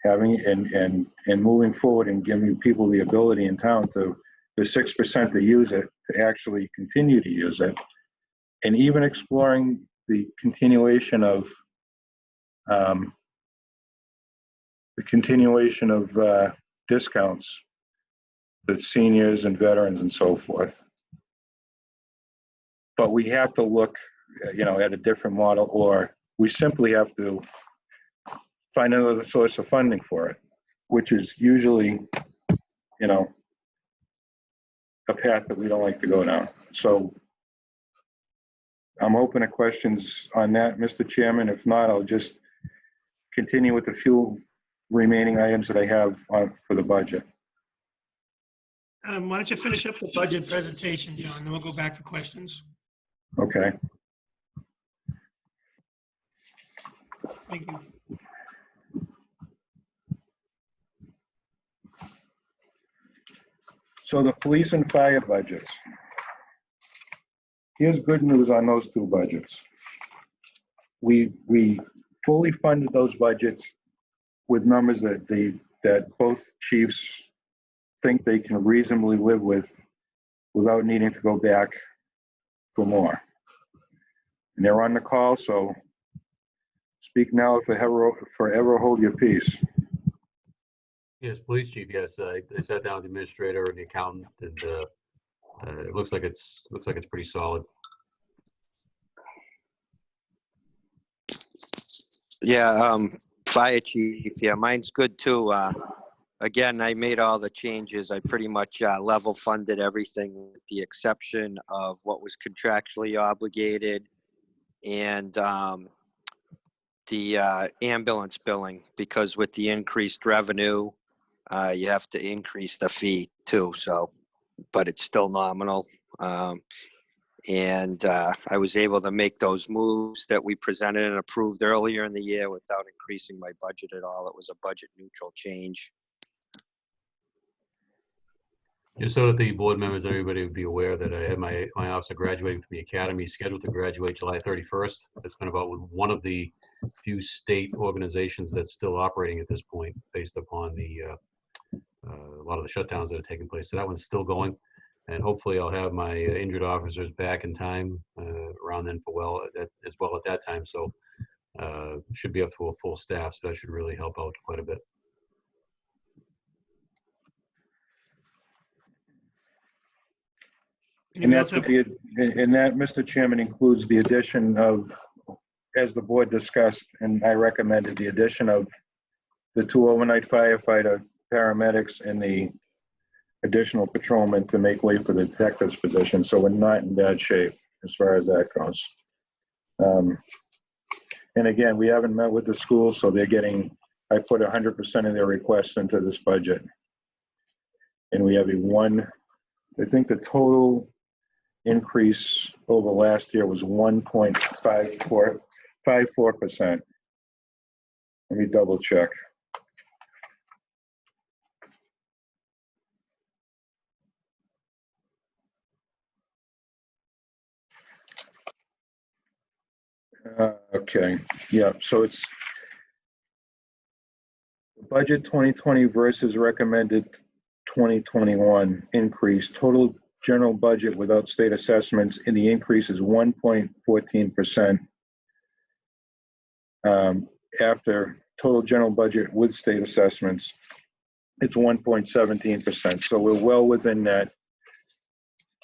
Speaker 3: having and moving forward and giving people the ability in town to the 6% to use it to actually continue to use it. And even exploring the continuation of discounts to seniors and veterans and so forth. But we have to look, at a different model, or we simply have to find another source of funding for it, which is usually, a path that we don't like to go down. So I'm open to questions on that, Mr. Chairman. If not, I'll just continue with the few remaining items that I have for the budget.
Speaker 1: Why don't you finish up the budget presentation, John, then we'll go back for questions.
Speaker 3: Okay.
Speaker 1: Thank you.
Speaker 3: So the police and fire budgets. Here's good news on those two budgets. We fully funded those budgets with numbers that both chiefs think they can reasonably live with without needing to go back for more. And they're on the call, so speak now, forever hold your peace.
Speaker 8: Yes, police chief, yes. I sat down with the administrator and the accountant, and it looks like it's pretty solid.
Speaker 5: Yeah, fire chief, yeah, mine's good too. Again, I made all the changes. I pretty much level funded everything with the exception of what was contractually obligated and the ambulance billing, because with the increased revenue, you have to increase the fee too. So, but it's still nominal. And I was able to make those moves that we presented and approved earlier in the year without increasing my budget at all. It was a budget neutral change.
Speaker 8: Just so that the board members, everybody would be aware that I had my officer graduating from the academy, scheduled to graduate July 31st. That's been about one of the few state organizations that's still operating at this point, based upon a lot of the shutdowns that are taking place. So that one's still going, and hopefully I'll have my injured officers back in time around then as well at that time. So should be up to a full staff. So that should really help out quite a bit.
Speaker 3: And that, Mr. Chairman, includes the addition of, as the board discussed, and I recommended the addition of the 2 overnight firefighter paramedics and the additional patrolmen to make way for the detective's position. So we're not in bad shape. as far as that goes. And again, we haven't met with the schools, so they're getting, I put 100% of their requests into this budget. And we have I think the total increase over last year was 1.54%. Let me double check. Okay, yeah, so it's budget 2020 versus recommended 2021 increase. Total general budget without state assessments, and the increase is 1.14%. After total general budget with state assessments, it's 1.17%. So we're well within that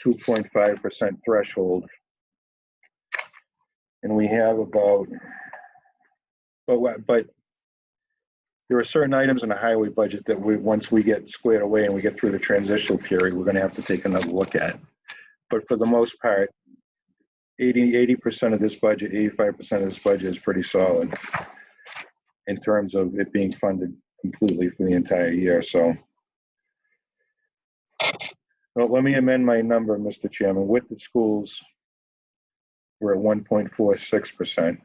Speaker 3: 2.5% threshold. And we have about, but there are certain items in the highway budget that once we get squared away and we get through the transitional period, we're going to have to take another look at. But for the most part, 80% of this budget, 85% of this budget is pretty solid in terms of it being funded completely for the entire year. So, well, let me amend my number, Mr. Chairman. With the schools, we're at 1.46%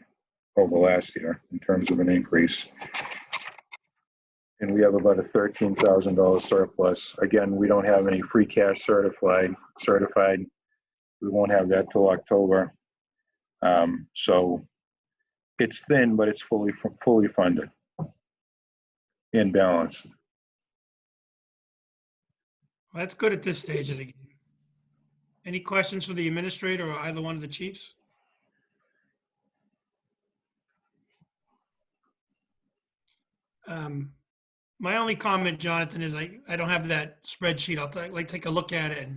Speaker 3: over last year in terms of an increase. And we have about a $13,000 surplus. Again, we don't have any free cash certified. We won't have that till October. So it's thin, but it's fully funded and balanced.
Speaker 1: Well, that's good at this stage of the game. Any questions for the administrator or either one of the chiefs? My only comment, Jonathan, is I don't have that spreadsheet. I'll take a look at it,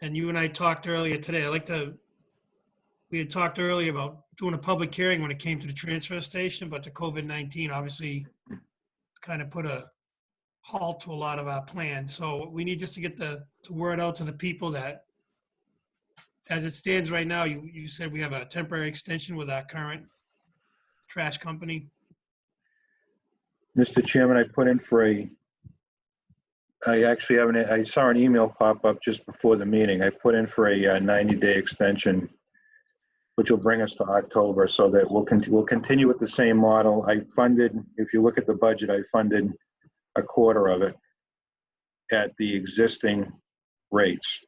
Speaker 1: and you and I talked earlier today. We had talked earlier about doing a public hearing when it came to the transfer station, but the COVID-19 obviously kind of put a halt to a lot of our plans. So we need just to get the word out to the people that, as it stands right now, you said we have a temporary extension with our current trash company.
Speaker 3: Mr. Chairman, I put in for I saw an email pop up just before the meeting. I put in for a 90-day extension, which will bring us to October, so that we'll continue with the same model. I funded, if you look at the budget, I funded a quarter of it at the existing rates,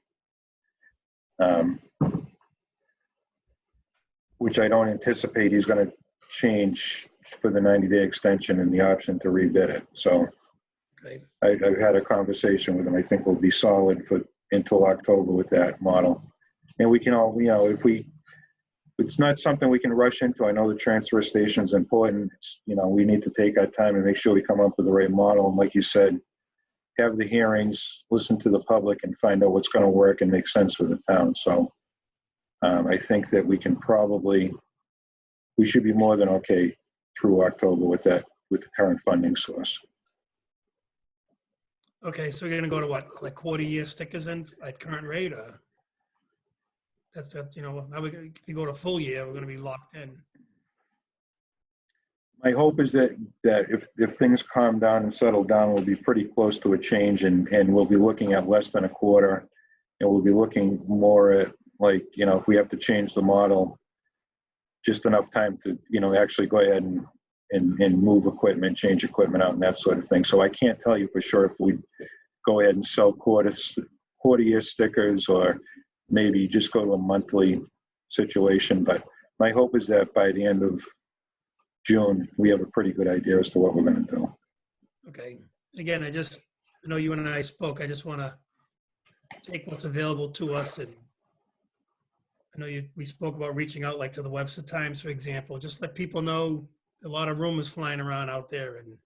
Speaker 3: which I don't anticipate he's going to change for the 90-day extension and the option to rebid it. So
Speaker 1: Okay.
Speaker 3: I've had a conversation with him. I think we'll be solid until October with that model. And we can all, it's not something we can rush into. I know the transfer station is important. We need to take our time and make sure we come up with the right model. And like you said, have the hearings, listen to the public, and find out what's going to work and make sense for the town. So I think that we should be more than okay through October with the current funding source.
Speaker 1: Okay, so we're gonna go to what, like quarter-year stickers in at current rate, or? That's if you go to full year, we're gonna be locked in.
Speaker 3: My hope is that if things calm down and settle down, we'll be pretty close to a change, and we'll be looking at less than a quarter, and we'll be looking more at, if we have to change the model, just enough time to, actually go ahead and move equipment, change equipment out, and that sort of thing. So I can't tell you for sure if we go ahead and sell quarter-year stickers, or maybe just go to a monthly situation. But my hope is that by the end of June, we have a pretty good idea as to what we're going to do.
Speaker 1: Okay. Again, I know you and I spoke. I just want to take what's available to us, and I know we spoke about reaching out, like to the Webster Times, for example. Just let people know a lot of rumors flying around out there, and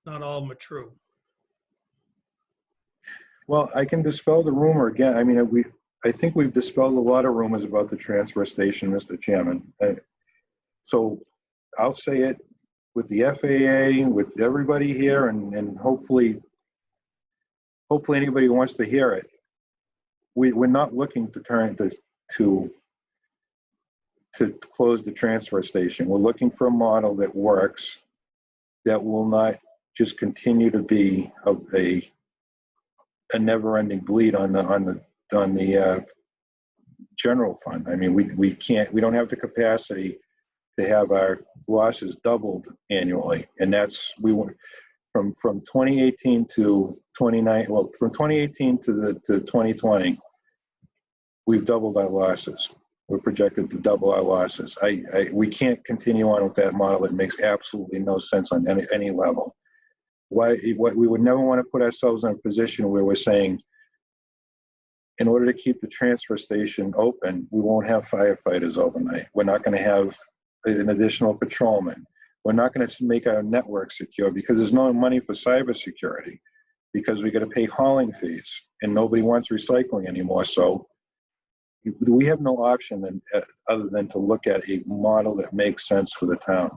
Speaker 1: not all of them are true.
Speaker 3: Well, I can dispel the rumor again. I think we've dispelled a lot of rumors about the transfer station, Mr. Chairman. So I'll say it with the FAA, with everybody here, and hopefully anybody who wants to hear it. We're not looking to to close the transfer station. We're looking for a model that works, that will not just continue to be a never-ending bleed on the general fund. I mean, we don't have the capacity to have our losses doubled annually, and that's from 2018 to 29. Well, from 2018 to 2020, we've doubled our losses. We're projected to double our losses. We can't continue on with that model. It makes absolutely no sense on any level. What we would never want to put ourselves in a position where we're saying, in order to keep the transfer station open, we won't have firefighters overnight. We're not going to have an additional patrolman. We're not going to make our network secure because there's no money for cybersecurity, because we got to pay hauling fees and nobody wants recycling anymore. So we have no option other than to look at a model that makes sense for the town.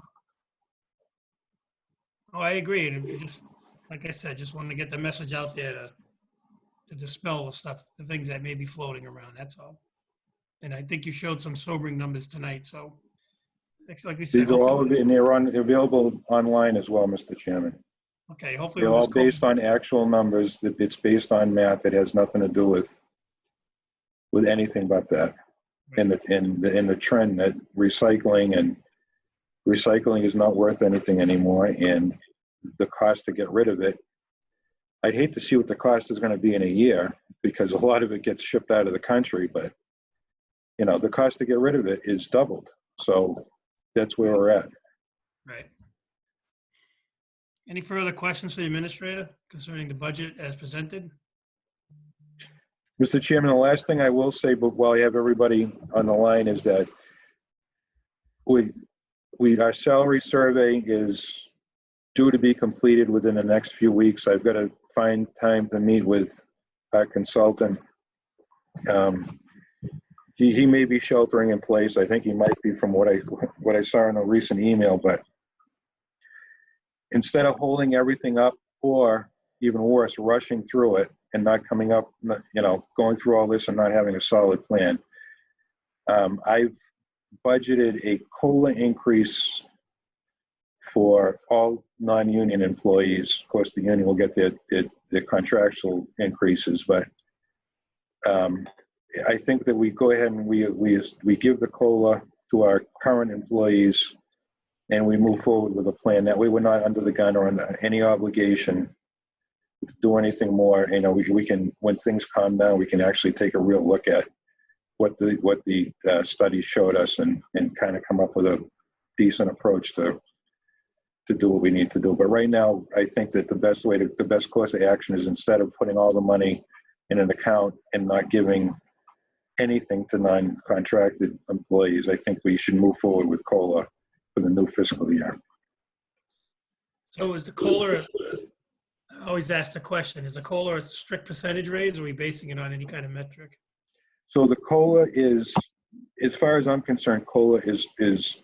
Speaker 1: Oh, I agree. And just, like I said, just wanted to get the message out there to dispel the stuff, the things that may be floating around, that's all. And I think you showed some sobering numbers tonight, so like we said.
Speaker 3: These are all of it, and they're available online as well, Mr. Chairman.
Speaker 1: Okay, hopefully.
Speaker 3: They're all based on actual numbers. It's based on math. It has nothing to do with anything but that. In the trend that recycling is not worth anything anymore, and the cost to get rid of it. I'd hate to see what the cost is going to be in a year, because a lot of it gets shipped out of the country, but the cost to get rid of it is doubled. So that's where we're at.
Speaker 1: Right. Any further questions for the administrator concerning the budget as presented?
Speaker 3: Mr. Chairman, the last thing I will say, but while I have everybody on the line, is that our salary survey is due to be completed within the next few weeks. I've got to find time to meet with our consultant. He may be sheltering in place. I think he might be, from what I saw in a recent email. But instead of holding everything up, or even worse, rushing through it and not coming up, going through all this and not having a solid plan, I've budgeted a COLA increase for all non-union employees. Of course, the union will get their contractual increases, but I think that we go ahead and we give the COLA to our current employees, and we move forward with a plan. That way, we're not under the gun or under any obligation to do anything more. We can, when things calm down, we can actually take a real look at what the studies showed us and kind of come up with a decent approach to do what we need to do. But right now, I think that the best course of action is, instead of putting all the money in an account and not giving anything to non-contracted employees, I think we should move forward with COLA for the new fiscal year.
Speaker 1: So is the COLA, I always ask the question, is the COLA a strict percentage raise, or are we basing it on any kind of metric?
Speaker 3: So the COLA is, as far as I'm concerned, COLA is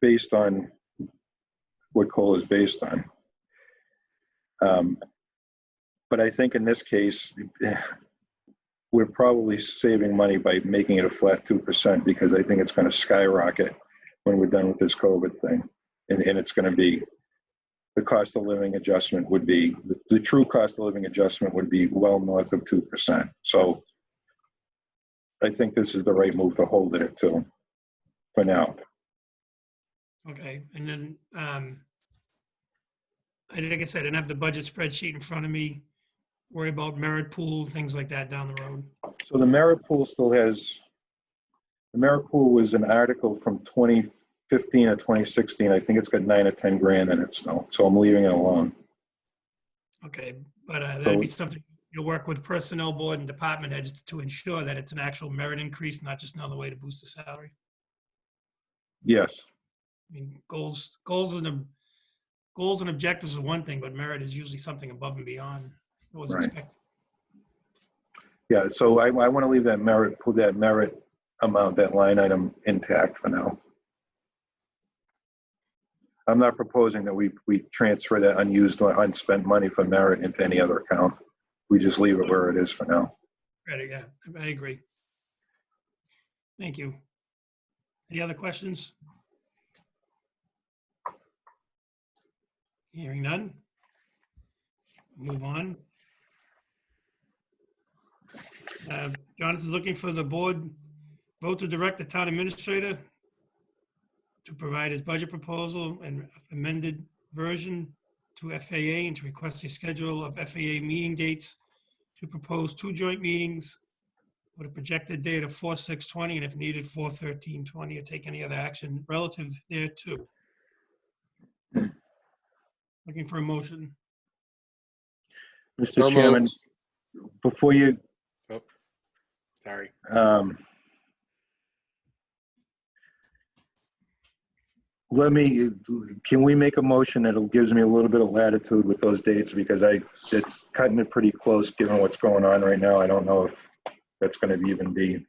Speaker 3: based on what COLA is based on. But I think in this case, we're probably saving money by making it a flat 2%, because I think it's going to skyrocket when we're done with this COVID thing. And it's going to be, the cost of living adjustment would be, the true cost of living adjustment would be well north of 2%. So I think this is the right move to hold it to for now.
Speaker 1: Okay, and then, like I said, I didn't have the budget spreadsheet in front of me. Worry about merit pool, things like that down the road.
Speaker 3: So the merit pool still has, the merit pool was an article from 2015 or 2016. I think it's got 9 or 10 grand in it still. So I'm leaving it alone.
Speaker 1: Okay, but that'd be something you'll work with personnel board and department heads to ensure that it's an actual merit increase, not just another way to boost the salary.
Speaker 3: Yes.
Speaker 1: I mean, goals and objectives is one thing, but merit is usually something above and beyond what was expected.
Speaker 3: Yeah, so I want to leave that merit amount, that line item, intact for now. I'm not proposing that we transfer that unused or unspent money for merit into any other account. We just leave it where it is for now.
Speaker 1: Right, yeah, I agree. Thank you. Any other questions? Hearing none. Move on. Jonathan's looking for the board vote to direct the town administrator to provide his budget proposal and amended version to FAA and to request a schedule of FAA meeting dates to propose 2 joint meetings with a projected date of 4/6/20 and if needed 4/13/20 or take any other action relative thereto. Looking for a motion.
Speaker 3: Mr.
Speaker 2: So
Speaker 3: Chairman,
Speaker 2: moved.
Speaker 3: before you,
Speaker 2: Oh, sorry.
Speaker 3: can we make a motion that gives me a little bit of latitude with those dates? Because it's cutting it pretty close given what's going on right now. I don't know if that's going to even be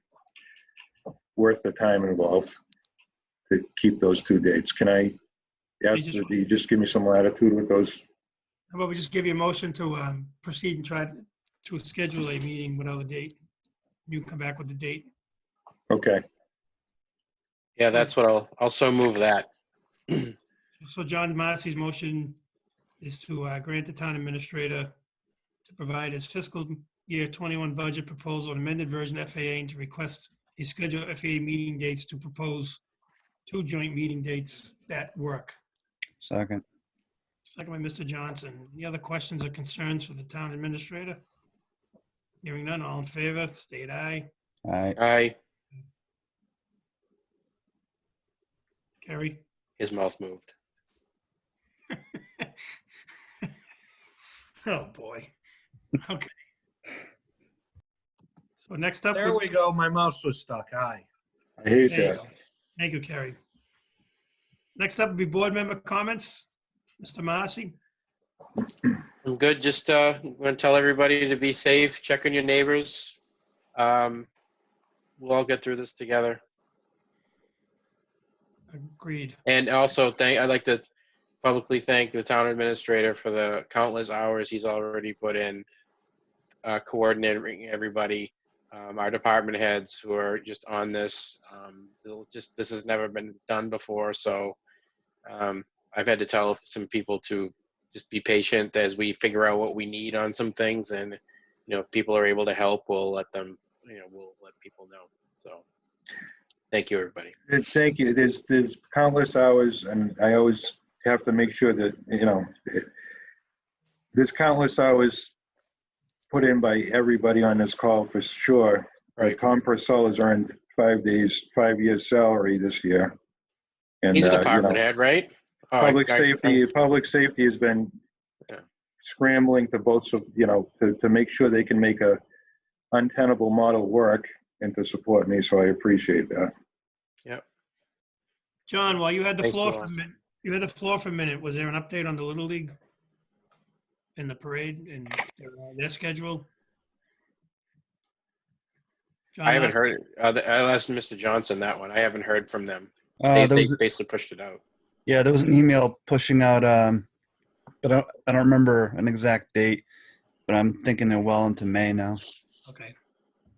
Speaker 3: worth the time involved to keep those 2 dates. Can I ask that you just give me some latitude with those?
Speaker 1: How about we just give you a motion to proceed and try to schedule a meeting without a date? You can come back with the date.
Speaker 3: Okay.
Speaker 2: Yeah, that's what I'll also move that.
Speaker 1: So John Massey's motion is to grant the town administrator to provide his fiscal year 21 budget proposal, an amended version FAA, and to request a schedule of FAA meeting dates to propose 2 joint meeting dates that work.
Speaker 13: Second.
Speaker 1: Second by Mr. Johnson. Any other questions or concerns for the town administrator? Hearing none, all in favor, state aye.
Speaker 13: Aye.
Speaker 2: Aye.
Speaker 1: Carrie?
Speaker 2: His mouth moved.
Speaker 1: Oh, boy. Okay. So next up.
Speaker 6: There we go. My mouse was stuck. Aye.
Speaker 3: I hate
Speaker 1: There you
Speaker 3: that.
Speaker 1: go. Thank you, Carrie. Next up would be board member comments. Mr. Massey?
Speaker 2: I'm good. Just want to tell everybody to be safe. Check on your neighbors. We'll all get through this together.
Speaker 1: Agreed.
Speaker 2: And also, I'd like to publicly thank the town administrator for the countless hours he's already put in coordinating everybody, our department heads who are just on this. This has never been done before, so I've had to tell some people to just be patient as we figure out what we need on some things, and if people are able to help, we'll let them. We'll let people know. So, thank you, everybody.
Speaker 3: Thank you. There's countless hours, and I always have to make sure that there's countless hours put in by everybody on this call for sure.
Speaker 2: Right.
Speaker 3: Tom Purcell has earned 5 years salary this year. And
Speaker 2: He's a department head, right?
Speaker 3: Public safety has been scrambling to both, to make sure they can make a untenable model work and to support me. So I appreciate that.
Speaker 2: Yep.
Speaker 1: John, while you had the
Speaker 2: Thanks,
Speaker 1: floor
Speaker 2: Bill.
Speaker 1: for a minute, was there an update on the Little League and the parade and their schedule? John,
Speaker 2: I haven't heard it. I'll ask Mr. Johnson that one. I haven't heard from them. They basically pushed it out.
Speaker 13: Yeah, there was an email pushing out, but I don't remember an exact date, but I'm thinking they're well into May now.
Speaker 1: Okay.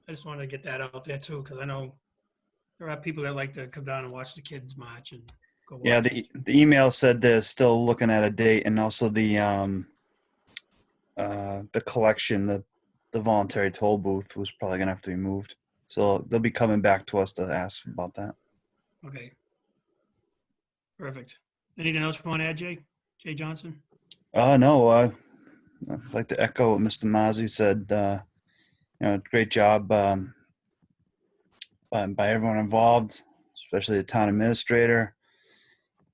Speaker 1: I just wanted to get that out there too, because I know there are people that like to come down and watch the kids march and go.
Speaker 13: Yeah, the email said they're still looking at a date, and also the collection, the voluntary toll booth was probably gonna have to be moved. So they'll be coming back to us to ask about that.
Speaker 1: Okay. Perfect. Anything else you want to add, Jay? Jay Johnson?
Speaker 13: No, I'd like to echo what Mr. Mazzi said. Great job by everyone involved, especially the town administrator.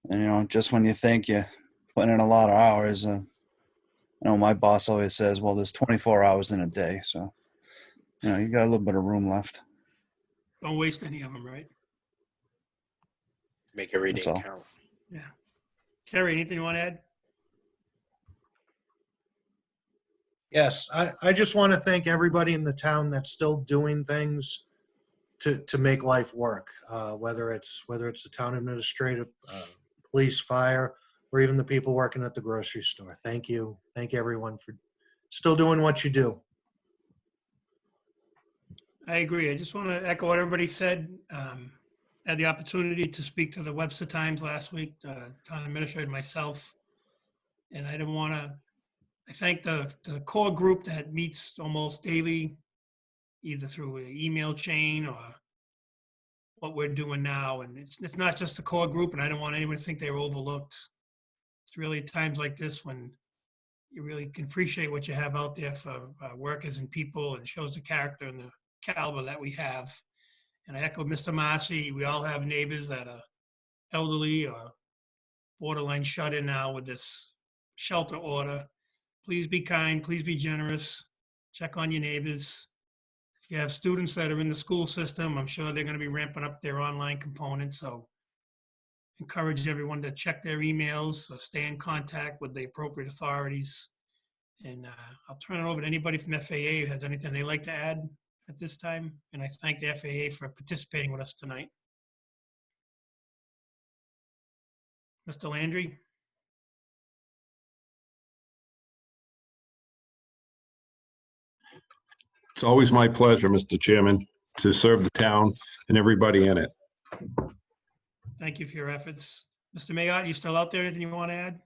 Speaker 13: And, just when you think you're putting in a lot of hours, my boss always says, well, there's 24 hours in a day. So, you got a little bit of room left.
Speaker 1: Don't waste any of them, right?
Speaker 2: Make every day
Speaker 13: That's all.
Speaker 2: count.
Speaker 1: Yeah. Kerry, anything you want to add?
Speaker 6: Yes, I just want to thank everybody in the town that's still doing things to make life work, whether it's the town administrative, police, fire, or even the people working at the grocery store. Thank you. Thank everyone for still doing what you do.
Speaker 1: I agree. I just want to echo what everybody said. Had the opportunity to speak to the Webster Times last week, town administrator and myself. And I didn't want to, I thank the core group that meets almost daily, either through an email chain or what we're doing now. And it's not just the core group, and I don't want anyone to think they were overlooked. It's really times like this when you really can appreciate what you have out there for workers and people, and shows the character and the caliber that we have. And I echo Mr. Massey, we all have neighbors that are elderly or borderline shut in now with this shelter order. Please be kind, please be generous, check on your neighbors. If you have students that are in the school system, I'm sure they're going to be ramping up their online components. So encourage everyone to check their emails or stay in contact with the appropriate authorities. And I'll turn it over to anybody from FAA who has anything they'd like to add at this time. And I thank the FAA for participating with us tonight. Mr. Landry?
Speaker 12: It's always my pleasure, Mr. Chairman, to serve the town and everybody in it.
Speaker 1: Thank you for your efforts. Mr. Mayotte, you still out there? Anything you want to add?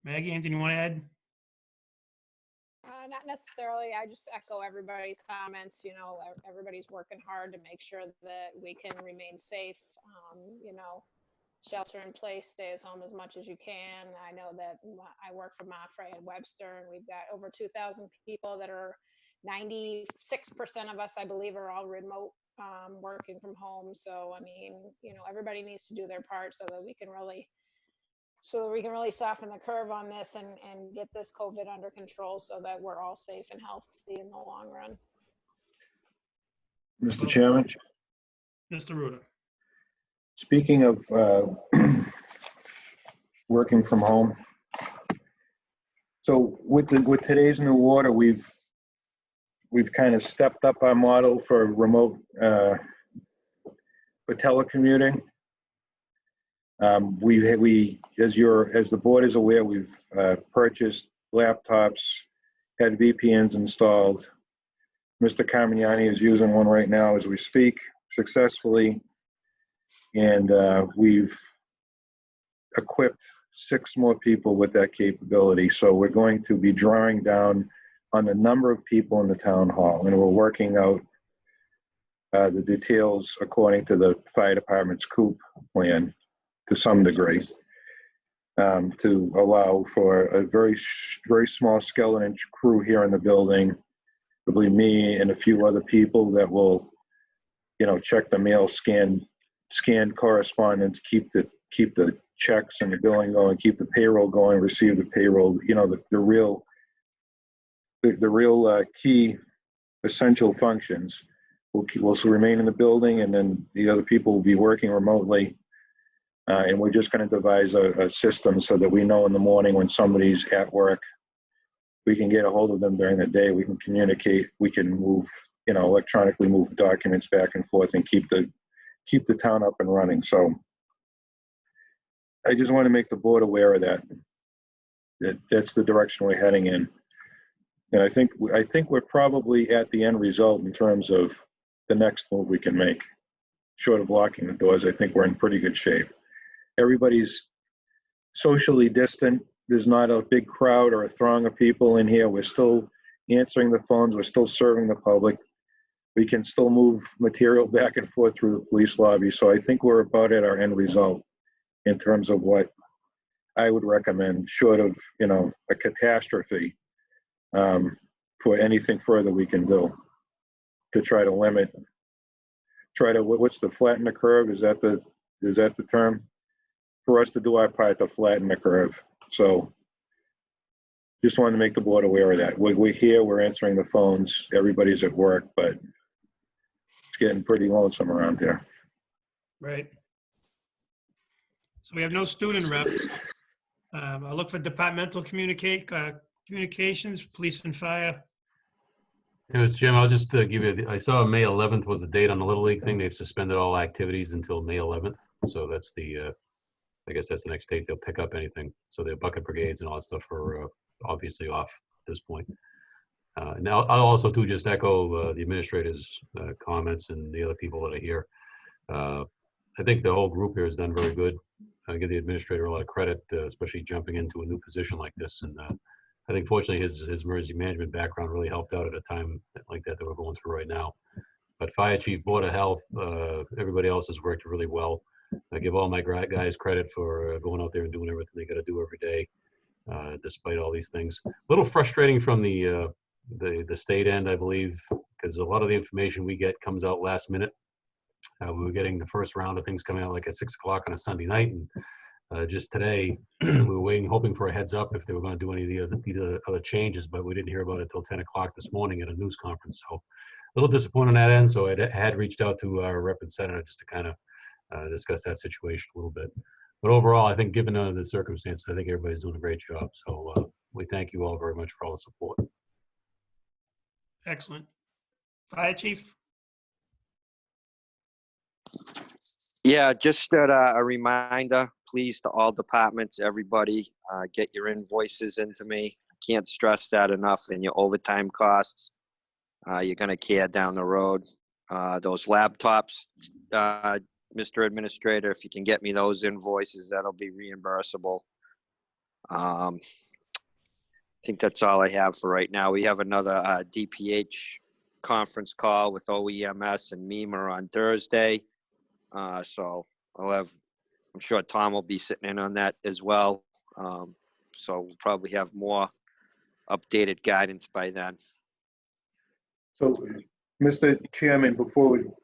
Speaker 1: Maggie, anything you want to add?
Speaker 9: Not necessarily. I just echo everybody's comments. You know, everybody's working hard to make sure that we can remain safe. You know, shelter in place, stay at home as much as you can. I know that I work for Moffrey and Webster, and we've got over 2,000 people that are 96% of us, I believe, are all remote working from home. So, I mean, you know, everybody needs to do their part so that we can really soften the curve on this and get this COVID under control so that we're all safe and healthy in the long run.
Speaker 3: Mr. Chairman,
Speaker 1: Mr. Ruda.
Speaker 3: speaking of working from home, so with today's new order, we've kind of stepped up our model for remote for telecommuting. We as the board is aware, we've purchased laptops, had VPNs installed. Mr. Carmignani is using one right now as we speak successfully, and we've equipped 6 more people with that capability. So we're going to be drawing down on the number of people in the town hall, and we're working out the details according to the fire department's COOP plan to some degree, to allow for a very small skeleton crew here in the building, probably me and a few other people that will, you know, check the mail, scan correspondence, keep the checks and the billing going, keep the payroll going, receive the payroll, you know, the real key essential functions will remain in the building, and then the other people will be working remotely. And we're just going to devise a system so that we know in the morning when somebody's at work, we can get a hold of them during the day. We can communicate. We can move, you know, electronically move documents back and forth and keep the town up and running. So I just want to make the board aware of that. That's the direction we're heading in. And I think we're probably at the end result in terms of the next move we can make. Short of locking the doors, I think we're in pretty good shape. Everybody's socially distant. There's not a big crowd or a throng of people in here. We're still answering the phones. We're still serving the public. We can still move material back and forth through the police lobby. So I think we're about at our end result in terms of what I would recommend, short of, you know, a catastrophe, for anything further we can do to try to what's the flatten the curve? Is that the term? For us to do our part to flatten the curve. So just wanted to make the board aware of that. We're here, we're answering the phones, everybody's at work, but it's getting pretty lonesome around here.
Speaker 1: Right. So we have no student rep. I'll look for departmental communications, police and fire.
Speaker 8: Hey, Mr. Jim, I'll just give you, I saw May 11th was the date on the Little League thing. They've suspended all activities until May 11th. So that's I guess that's the next date they'll pick up anything. So their bucket brigades and all that stuff are obviously off at this point. Now, I'll also too just echo the administrator's comments and the other people that are here. I think the whole group here has done very good. I give the administrator a lot of credit, especially jumping into a new position like this. And I think fortunately his emergency management background really helped out at a time like that we're going through right now. But Fire Chief, Board of Health, everybody else has worked really well. I give all my guys credit for going out there and doing everything they got to do every day, despite all these things. A little frustrating from the state end, I believe, because a lot of the information we get comes out last minute. We were getting the first round of things coming out like at 6 o'clock on a Sunday night, and just today we were waiting, hoping for a heads up if they were going to do any of the other changes, but we didn't hear about it till 10 o'clock this morning at a news conference. So a little disappointed on that end. So I had reached out to our rep and senator just to kind of discuss that situation a little bit. But overall, I think given the circumstances, I think everybody's doing a great job. So we thank you all very much for all the support.
Speaker 1: Excellent. Fire Chief?
Speaker 5: Yeah, just a reminder, please, to all departments, everybody, get your invoices into me. Can't stress that enough. And your overtime costs, you're going to care down the road. Those laptops, Mr. Administrator, if you can get me those invoices, that'll be reimbursable. I think that's all I have for right now. We have another DPH conference call with OEMS and MEMA on Thursday. So I'm sure Tom will be sitting in on that as well. So we'll probably have more updated guidance by then.
Speaker 3: So, Mr. Chairman,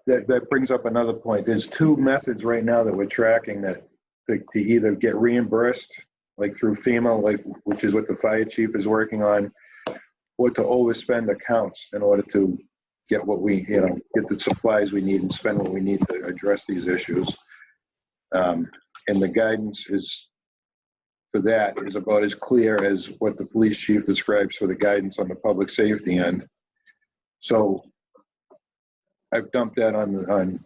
Speaker 3: that brings up another point. There's two methods right now that we're tracking that to either get reimbursed, like through FEMA, which is what the fire chief is working on, or to overspend accounts in order to get what we, get the supplies we need and spend what we need to address these issues. And the guidance for that is about as clear as what the police chief describes for the guidance on the public safety end. So I've dumped that on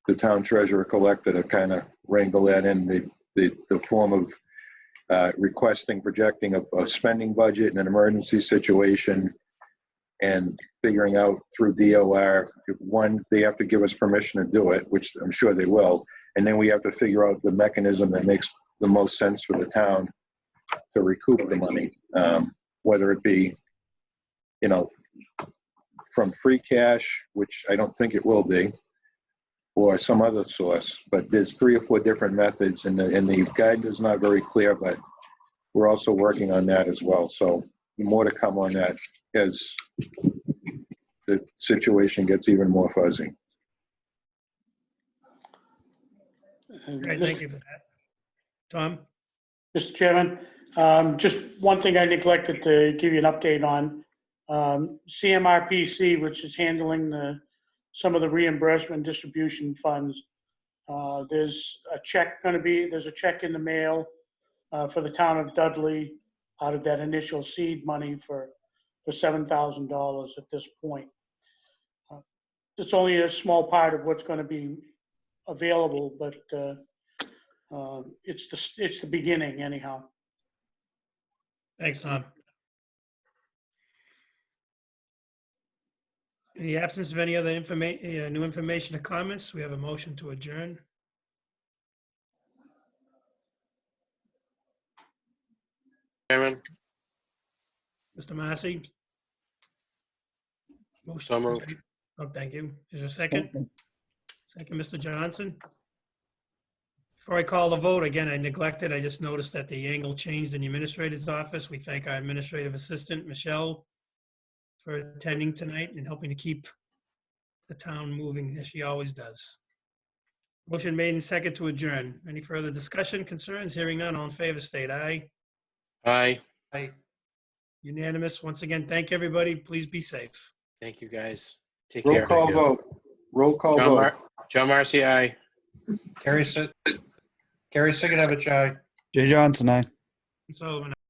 Speaker 3: the town treasurer collector to kind of wrangle that in the form of requesting, projecting a spending budget in an emergency situation, and figuring out through DOR, one, they have to give us permission to do it, which I'm sure they will. And then we have to figure out the mechanism that makes the most sense for the town to recoup the money, whether it be, from free cash, which I don't think it will be, or some other source. But there's 3 or 4 different methods, and the guidance is not very clear, but we're also working on that as well. So more to come on that as the situation gets even more fuzzy.
Speaker 1: Great, thank you for that. Tom?
Speaker 4: Mr. Chairman, just one thing I neglected to give you an update on. CMRPC, which is handling some of the reimbursement distribution funds. There's a check in the mail for the town of Dudley out of that initial seed money for $7,000 at this point. It's only a small part of what's going to be available, but it's the beginning anyhow.
Speaker 1: Thanks, Tom. In the absence of any other new information or comments, we have a motion to adjourn.
Speaker 2: Chairman,
Speaker 1: Mr. Massey?
Speaker 2: so moved.
Speaker 1: Oh, thank you. Is there a second? Second, Mr. Johnson. Before I call the vote, again, I just noticed that the angle changed in the administrator's office. We thank our administrative assistant, Michelle, for attending tonight and helping to keep the town moving as she always does. Motion made and second to adjourn. Any further discussion, concerns? Hearing none, all in favor, state aye.
Speaker 2: Aye.
Speaker 1: Aye. Unanimous. Once again, thank everybody. Please be safe.
Speaker 2: Thank you, guys. Take
Speaker 3: Roll
Speaker 2: care.
Speaker 3: call vote. Roll call vote.
Speaker 2: John Marcy, aye.
Speaker 6: Gary Siganovich, aye.
Speaker 13: Jay Johnson, aye.
Speaker 1: Sullivan,